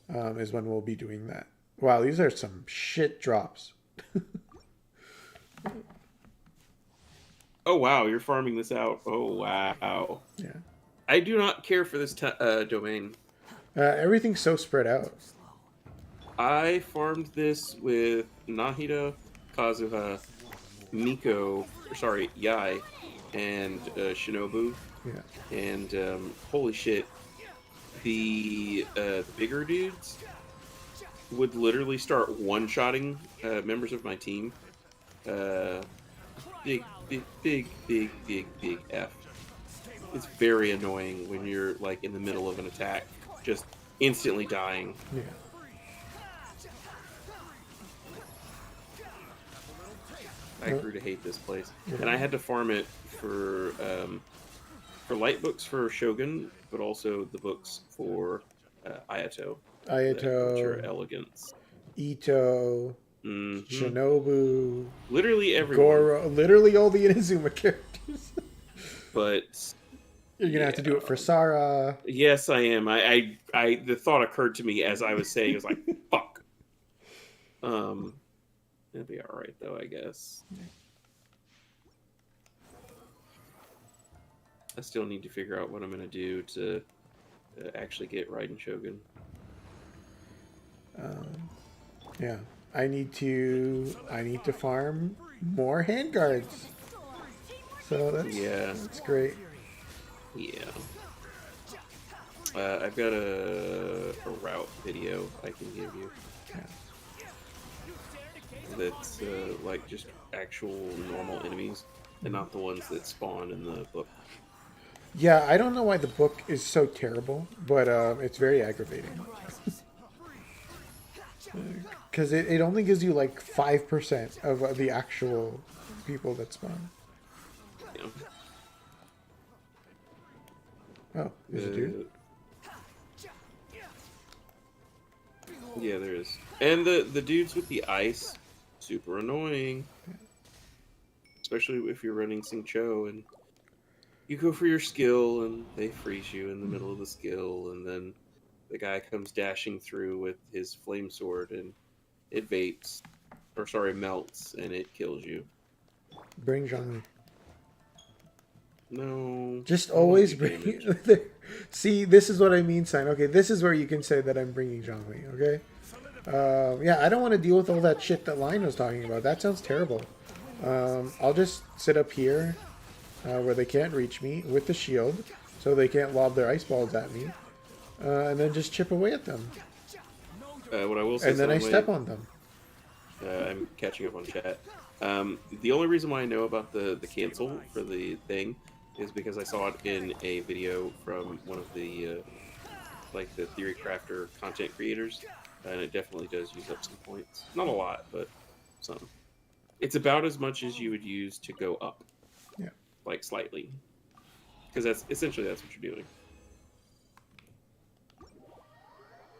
Is when we'll be doing that. Wow, these are some shit drops. Oh wow, you're farming this out. Oh wow. Yeah. I do not care for this domain. Everything's so spread out. I farmed this with Nahida, Kazuha, Yai, and Shinobu. Yeah. And holy shit, the bigger dudes would literally start one-shotting members of my team. Big F. It's very annoying when you're like in the middle of an attack, just instantly dying. Yeah. I grew to hate this place, and I had to farm it for light books for Shogun, but also the books for Ayato. Pure elegance. Ito, Mhm. Shinobu, Literally everyone. Goro, literally all the Inazuma characters. But You're gonna have to do it for Sarah. yes, I am. I the thought occurred to me as I was saying, I was like, fuck. It'll be alright though, I guess. I still need to figure out what I'm gonna do to actually get Raiden Shogun. Yeah, I need to farm more handguards. So Yeah. that's great. Yeah. I've got a route video I can give you. That's like just actual normal enemies, and not the ones that spawn in the book. Yeah, I don't know why the book is so terrible, but it's very aggravating. Because it only gives you like 5% of the actual people that spawn. You Oh, there's a dude? Yeah, there is. And the dudes with the ice, super annoying. Especially if you're running Sing Cho and you go for your skill and they freeze you in the middle of the skill, and then the guy comes dashing through with his flame sword and it vapes, or sorry, melts, and it kills you. Bring Zhongli. No. Just I don't always do bring. damage. See, this is what I mean, Sign. Okay, this is where you can say that I'm bringing Zhongli. Okay. Yeah, I don't want to deal with all that shit that Lion was talking about. That sounds terrible. I'll just sit up here where they can't reach me with the shield, so they can't lob their ice balls at me, and then just chip away at them. What I will say, And then I Sunlight, step on them. I'm catching up on chat. The only reason why I know about the cancel for the thing is because I saw it in a video from one of the like the theory crafter content creators, and it definitely does use up some points. Not a lot, but some. It's about as much as you would use to go up. Yeah. Like slightly, because that's essentially that's what you're doing.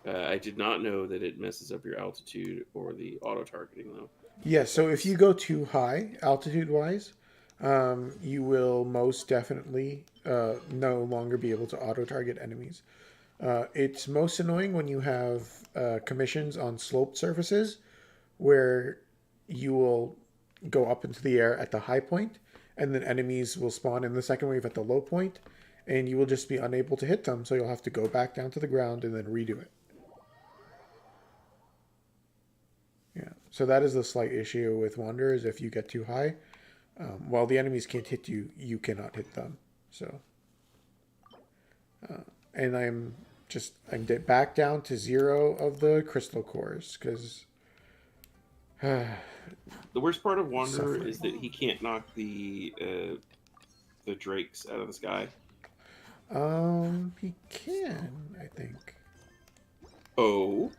I did not know that it messes up your altitude or the auto targeting though. Yeah, so if you go too high altitude-wise, you will most definitely no longer be able to auto-target enemies. It's most annoying when you have commissions on sloped surfaces where you will go up into the air at the high point, and then enemies will spawn in the second wave at the low point, and you will just be unable to hit them, so you'll have to go back down to the ground and then redo it. Yeah, so that is the slight issue with Wanderers. If you get too high, while the enemies can't hit you, you cannot hit them. So, and I'm back down to 0 of the crystal cores because The worst part of Wanderer Suffering. is that he can't knock the drakes out of the sky. he can, I think. Oh,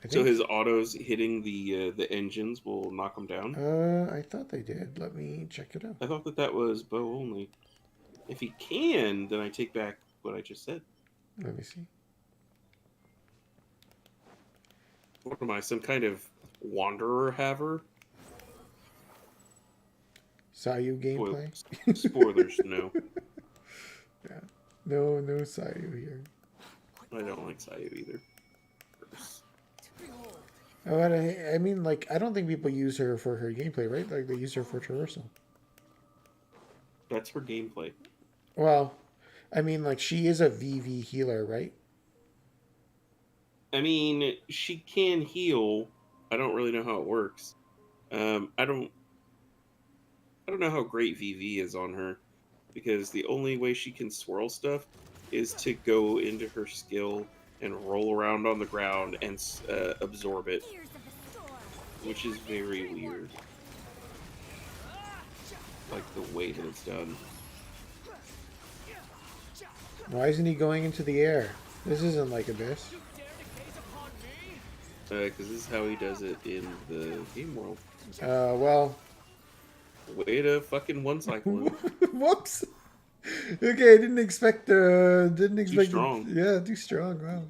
I so think. his autos hitting the engines will knock him down. I thought they did. Let me check it out. I thought that was bow only. If he can, then I take back what I just said. Let me see. What am I, some kind of wanderer haver? Sayu gameplay. Spoilers, no. Yeah, no Sayu here. I don't like Sayu either. Oh, I mean, like, I don't think people use her for her gameplay, right? Like, they use her for traversal. That's for gameplay. Well, I mean, like, she is a VV healer, right? I mean, she can heal. I don't really know how it works. I don't know how great VV is on her, because the only way she can swirl stuff is to go into her skill and roll around on the ground and absorb it, Tears of the storm. which is very weird. Like the way that it's done. Why isn't he going into the air? This isn't like Abyss. Because this is how he does it in the game world. Well, Way to fucking one cycle him. whoops. Okay, I didn't expect. Too strong. Yeah, too strong. Wow.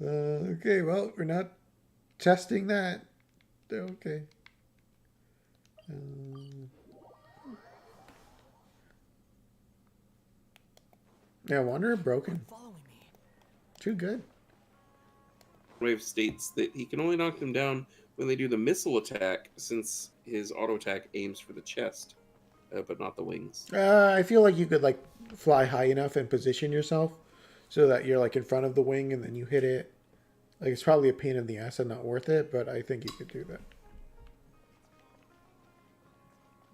Okay, well, we're not testing that. Okay. Yeah, Wanderer broken. Following me. Too good. Wave states that he can only knock them down when they do the missile attack, since his auto attack aims for the chest. but not the wings. I feel like you could like fly high enough and position yourself so that you're like in front of the wing and then you hit it. Like it's probably a pain in the ass and not worth it, but I think you could do that.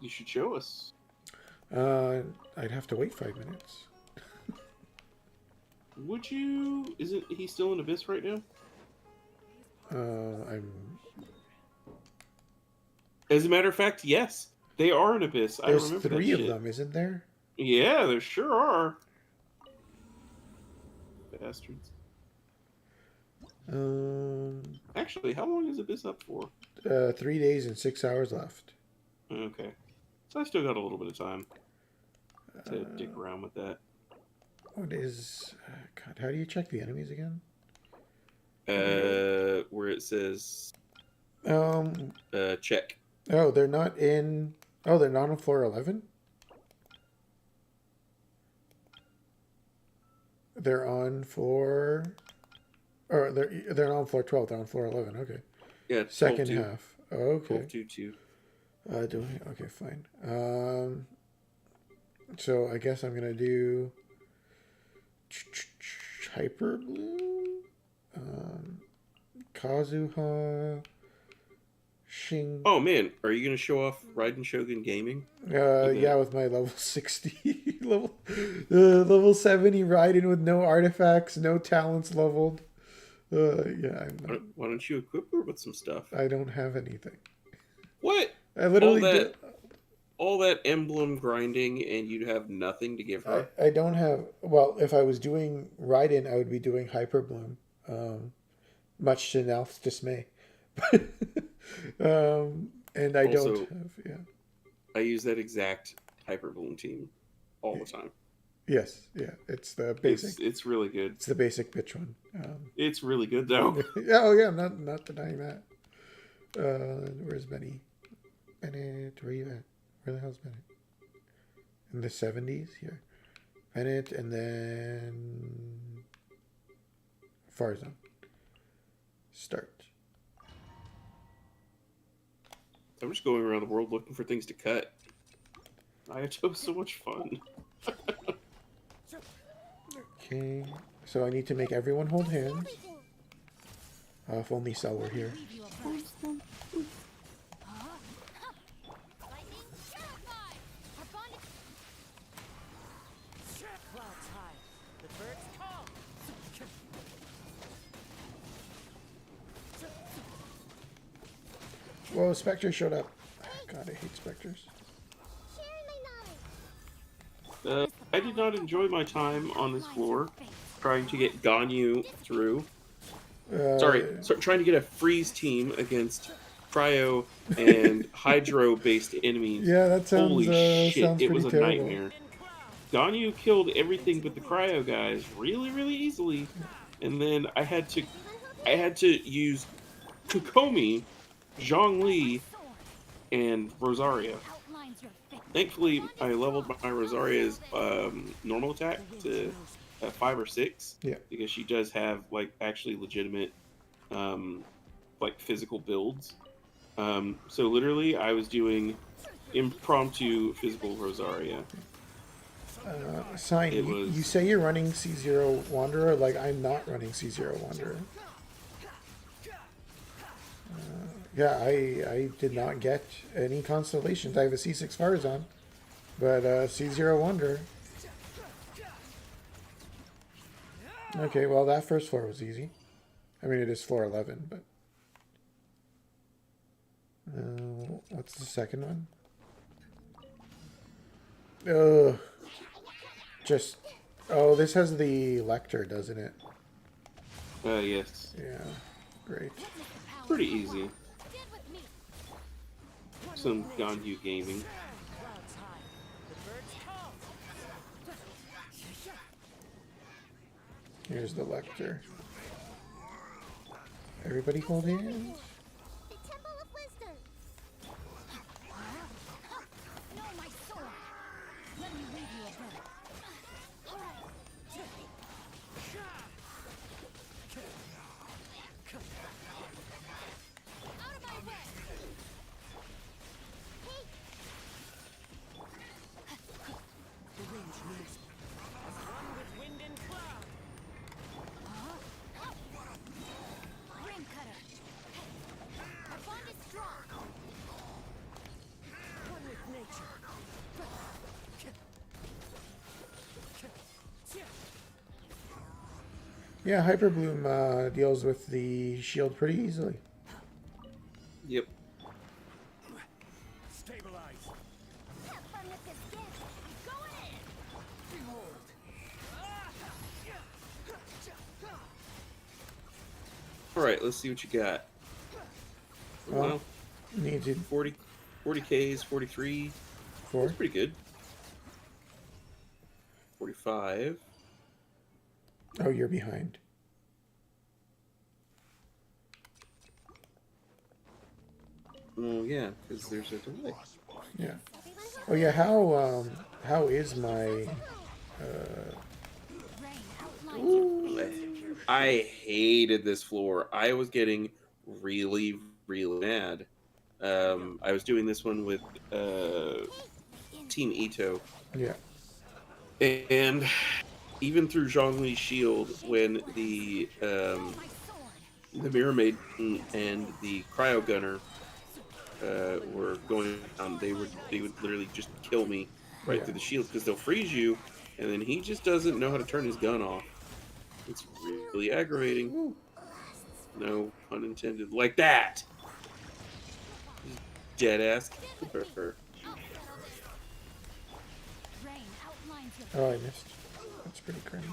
You should show us. I'd have to wait 5 minutes. Would you? Isn't he still in Abyss right now? I'm. As a matter of fact, yes, they are in Abyss. I There's remember 3 that of shit. them, isn't there? Yeah, there sure are. Bastards. Actually, how long is Abyss up for? 3 days and 6 hours left. Okay. So I still got a little bit of time to dig around with that. What is? God, how do you check the enemies again? Where it says check. Oh, they're not in. Oh, they're not on floor 11. They're on floor. Or they're not on floor 12. They're on floor 11. Okay. Yeah, Second 12-2. half. Okay. 12-2-2. Okay, fine. So I guess I'm gonna do Hyper Blue, Kazuha, Shing. Oh man, are you gonna show off Raiden Shogun Gaming? Yeah, with my level 60, level 70 Raiden with no artifacts, no talents leveled. Yeah, Why don't you equip her with some stuff? I don't have anything. What? I literally all that emblem grinding, and you'd have nothing to give her. I don't have. Well, if I was doing Raiden, I would be doing Hyper Bloom, much to Nalth's dismay. And I Also, don't have. Yeah. I use that exact Hyper Bloom team all the time. Yes. Yeah. It's the basic. It's really good. It's the basic bitch one. It's really good though. Oh yeah, I'm not denying that. Where's Benny? Bennett, where you at? Where the hell's Bennett? In the 70s? Here. Bennett, and then Farzan. Start. I'm just going around the world looking for things to cut. Ayato is so much fun. Okay. So I need to make everyone hold hands. If only Cell were here. Lightning terrified. Our bond Clouds high. The birds call. Whoa, Spectre showed up. God, I hate Spectres. sharing my knowledge. I did not enjoy my time on this floor trying to get Ganyu through. Trying to get a freeze team against Cryo and Hydro-based enemies. Yeah, that sounds. Holy shit, sounds it pretty was a terrible. nightmare. Ganyu killed everything but the Cryo guys really, really easily, and then I had to use Kokomi, Zhongli, and Rosaria. Outlines your fate. Thankfully, I leveled my Rosaria's normal attack to 5 or 6. Yeah. Because she does have like actually legitimate like physical builds. So literally, I was doing impromptu physical Rosaria. Sign, It you was- say you're running C0 Wanderer, like I'm not running C0 Wanderer. Yeah, I did not get any constellations. I have a C6 Farzan, but C0 Wanderer. Okay, well that first floor was easy. I mean, it is floor 11, but... what's the second one? Ugh. Just... Oh, this has the Lecter, doesn't it? Yes. Yeah, great. Pretty easy. Get with me. Some Ganyu gaming. Clouds high. The birds call. Here's the Lecter. Everybody hold hands. The Temple of Wisdom. Know my sword. Let me read you a book. Out of my way. Hey. Yeah, Hyper Bloom deals with the shield pretty easily. Yep. Stabilize. Have fun with this gift. Going in. Behold. All right, let's see what you got. Well, Well, needed 40 Ks, 43. 4. That's pretty good. 45. Oh, you're behind. Oh yeah, because there's a delay. Yeah. Oh yeah. How is my? Rain outlines your I hated this floor. I was getting really, really mad. I was doing this one with Team Ito, Yeah. and even through Zhongli's shield, when my sword. the Mirror Maiden and the Cryo Gunner were going on, they would literally just kill me right Yeah. through the shield because they'll freeze you, and then he just doesn't know how to turn his gun off. It's really aggravating. No pun intended. Like that. Dead ass. Rain outlines your Oh, I missed. That's pretty cringe.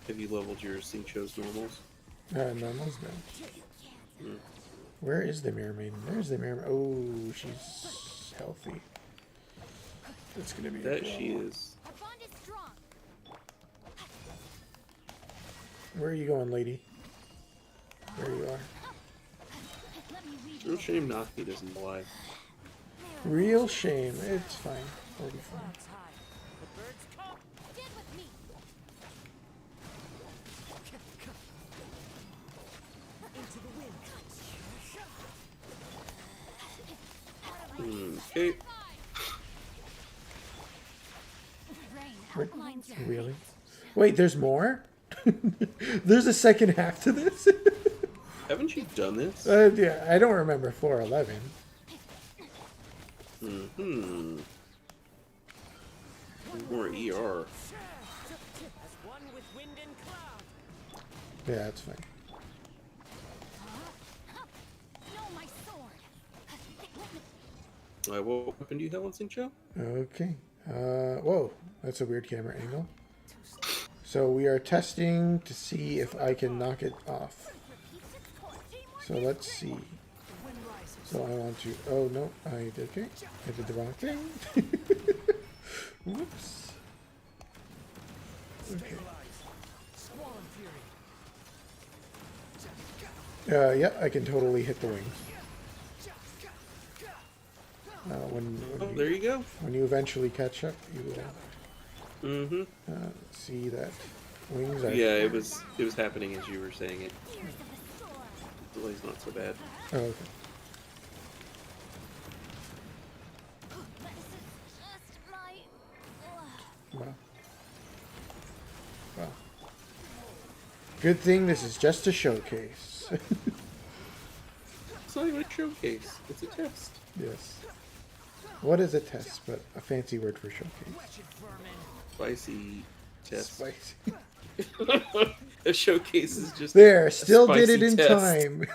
Have you leveled your Sincho's normals? Normals no. Where is the Mirror Maiden? There's the Mirror. Oh, she's healthy. That's gonna be. a That problem. she is. Our bond is strong. Where are you going, lady? There you are. Let me read Real shame Naki doesn't lie. Real shame. It's fine. It'll be fine. Clouds high. The birds come. Stand with me. Into the wind. Okay. Rain Wait, outlines your really? Wait, there's more? There's a second half to this? Haven't you done this? Yeah, I don't remember floor 11. Mm-hmm. More ER. As one with wind and cloud. Yeah, that's fine. No, my sword. What weapon do you have on Sincho? Okay. Whoa, that's a weird camera angle. So we are testing to see if I can knock it off. So let's see. So I want to. Oh no, I did okay. I did the wrong thing. Whoops. Okay. Squall fury. Yeah, I can totally hit the wings. Oh, there you go. When you eventually catch up, you will Mm-hmm. see that wings are. Yeah, it was happening as you were saying it. Delay's not so bad. Oh, okay. Just my. Wow. Wow. Good thing this is just a showcase. It's not even a showcase. It's a test. Yes. What is a test but a fancy word for showcase? Wretched vermin. Spicy test. Spicy. A showcase is just There, a still did it spicy in test. time.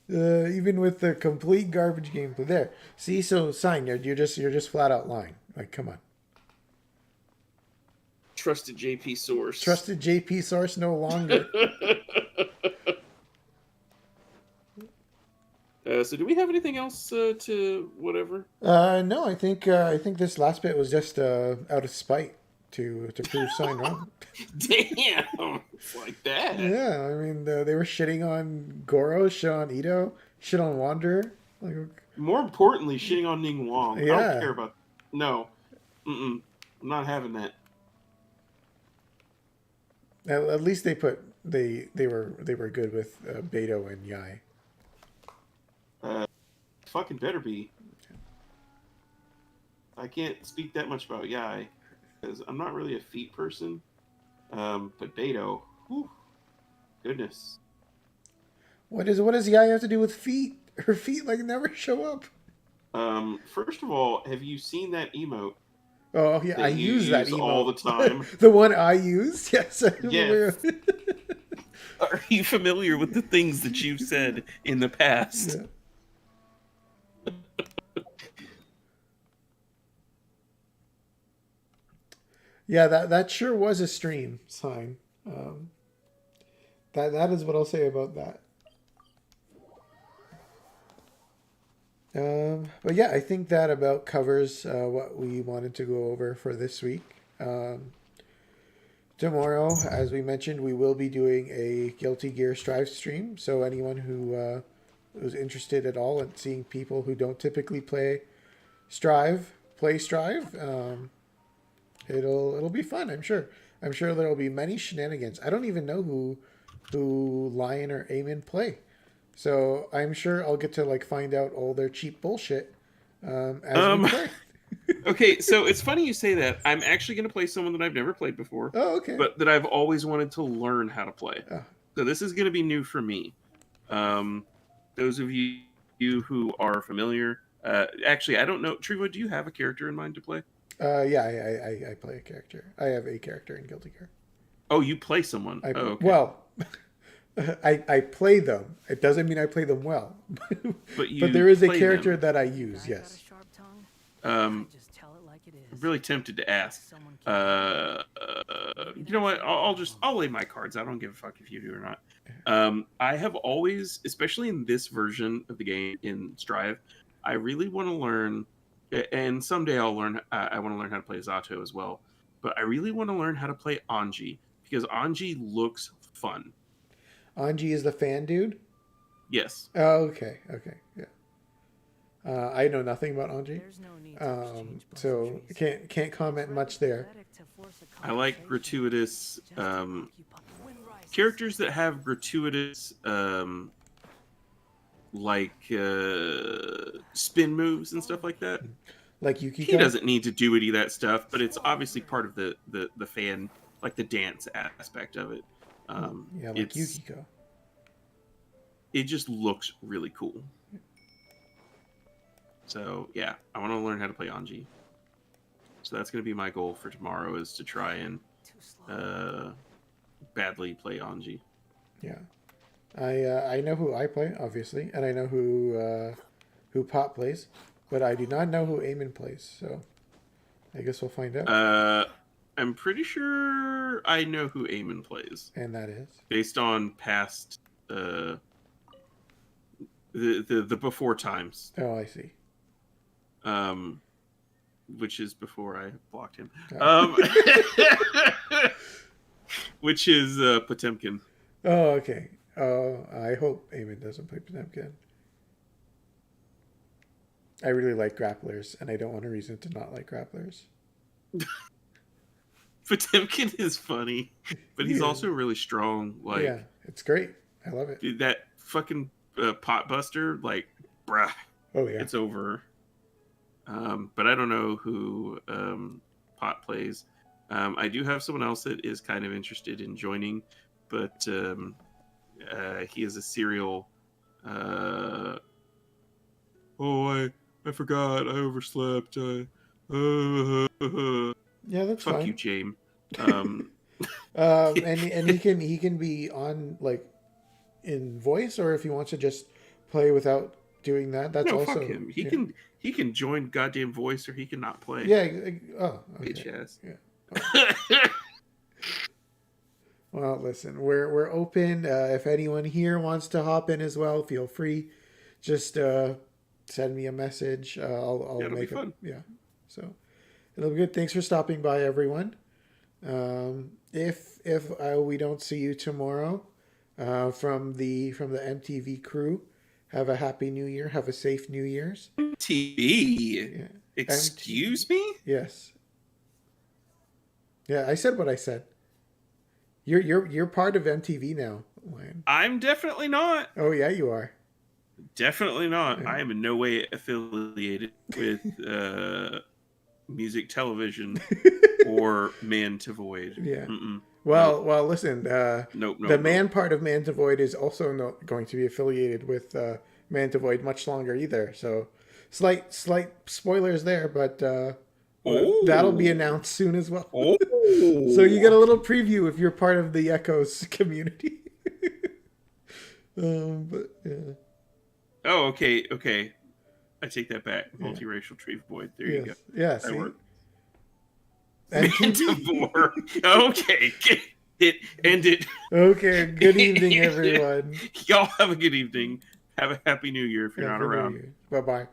Even with the complete garbage gameplay. There. See, so sign, you're just flat out lying. Like, come on. Trusted JP source. Trusted JP source no longer. So do we have anything else to whatever? No, I think this last bit was just out of spite to prove sign wrong. Damn, it's like that. Yeah, I mean they were shitting on Goro, shit on Ito, shit on Wanderer. Like, More importantly, shitting on Ning Wong. I Yeah. don't care about. No, I'm not having that. at least they were good with Beto and Yai. Fucking better be. I can't speak that much about Yai because I'm not really a feet person. But Beto, whew, goodness. What does Yai have to do with feet? Her feet like never show up. First of all, have you seen that emote? Oh yeah, that I you use that use all emote the time. the one I used. Yes. I'm aware Yes. of it. Are you familiar with the things that you've said in the past? Yeah. Yeah, that sure was a stream sign. Um, that is what I'll say about that. But yeah, I think that about covers what we wanted to go over for this week. Um, Tomorrow, as we mentioned, we will be doing a Guilty Gear Strive stream. So anyone who is interested at all in seeing people who don't typically play Strive, it'll be fun. I'm sure. I'm sure there'll be many shenanigans. I don't even know who Lion or Eamon play. So I'm sure I'll get to like find out all their cheap bullshit as we Um, play. okay, so it's funny you say that. I'm actually going to play someone that I've never played before, Oh, okay. but that I've always wanted to learn how to play. Oh. So this is going to be new for me. Those of you who are familiar, actually, I don't know. TreeVoid, do you have a character in mind to play? Yeah, I play a character. I have a character in Guilty Gear. Oh, you play someone. I, oh, okay. Well, I play them. It doesn't mean I play them well. But you but there is a play character them. that I use, yes. Just tell it like it is. I'm really tempted to ask. Someone can- You know what? I'll lay my cards. I don't give a fuck if you do or not. I have always, especially in this version of the game in Strive, I really want to learn, and someday I'll learn. I want to learn how to play Zato as well. But I really want to learn how to play Anji because Anji looks fun. Anji is the fan dude? Yes. Oh, okay, yeah. I know nothing about Anji, There's no need to exchange so pleasantries. can't comment much there. Pathetic to force a I like conversation gratuitous just to occupy- Wind rises. characters that have gratuitous spin moves and stuff like that. Like Yukiko? He doesn't need to do any of that stuff, but it's obviously part of the fan, like the dance aspect of it. Yeah, like it's- Yukiko. It just looks really cool. So yeah, I want to learn how to play Anji. So that's going to be my goal for tomorrow, is to try and Too slow. badly play Anji. Yeah. I know who I play, obviously, and I know who Pop plays, but I do not know who Eamon plays, so I guess we'll find out. I'm pretty sure I know who Eamon plays, And that is? based on past the before times, Oh, I see. which is before I blocked him, Oh. which is Potemkin. Oh, okay. Oh, I hope Eamon doesn't play Potemkin. I really like grapplers, and I don't want a reason to not like grapplers. Potemkin is funny, but he's Yeah. also really strong. Like Yeah, it's great. I love it. dude, that fucking pot buster, like, bruh, Oh, yeah. it's over. But I don't know who Pot plays. I do have someone else that is kind of interested in joining, but he is a serial. Oh, I forgot. I overslept. Yeah, that's Fuck fine. you, James. And he can be on like in voice, or if he wants to just play without doing that, that's No, also fuck him. yeah. He can join goddamn voice, or he can not play. Yeah. Oh, Bitch okay. ass. Yeah. Well, listen, we're open. If anyone here wants to hop in as well, feel free. Just send me a message. I'll Yeah, it'll be make it. fun. Yeah. So it'll be good. Thanks for stopping by, everyone. If we don't see you tomorrow, from the MTV crew, have a happy New Year. Have a safe New Year's. TV. Yeah. Excuse me? Yes. Yeah, I said what I said. You're part of MTV now, Lion. I'm definitely not. Oh yeah, you are. Definitely not. Yeah. I am in no way affiliated with music television or Man to Void. Yeah. Mm-mm. Well, listen. Nope. The man part of Man to Void is also not going to be affiliated with Man to Void much longer either. So, slight spoilers there, but That'll be announced soon as well. Oh, So you get a little preview if you're part of the Echoes community. But yeah. Oh, okay. I take that back. Multiracial TreeVoid. There you go. Yeah, That see? worked. And Manticore. Okay. End it. okay, good evening, everyone. Y'all have a good evening. Have a happy new year if you're not around. Bye-bye.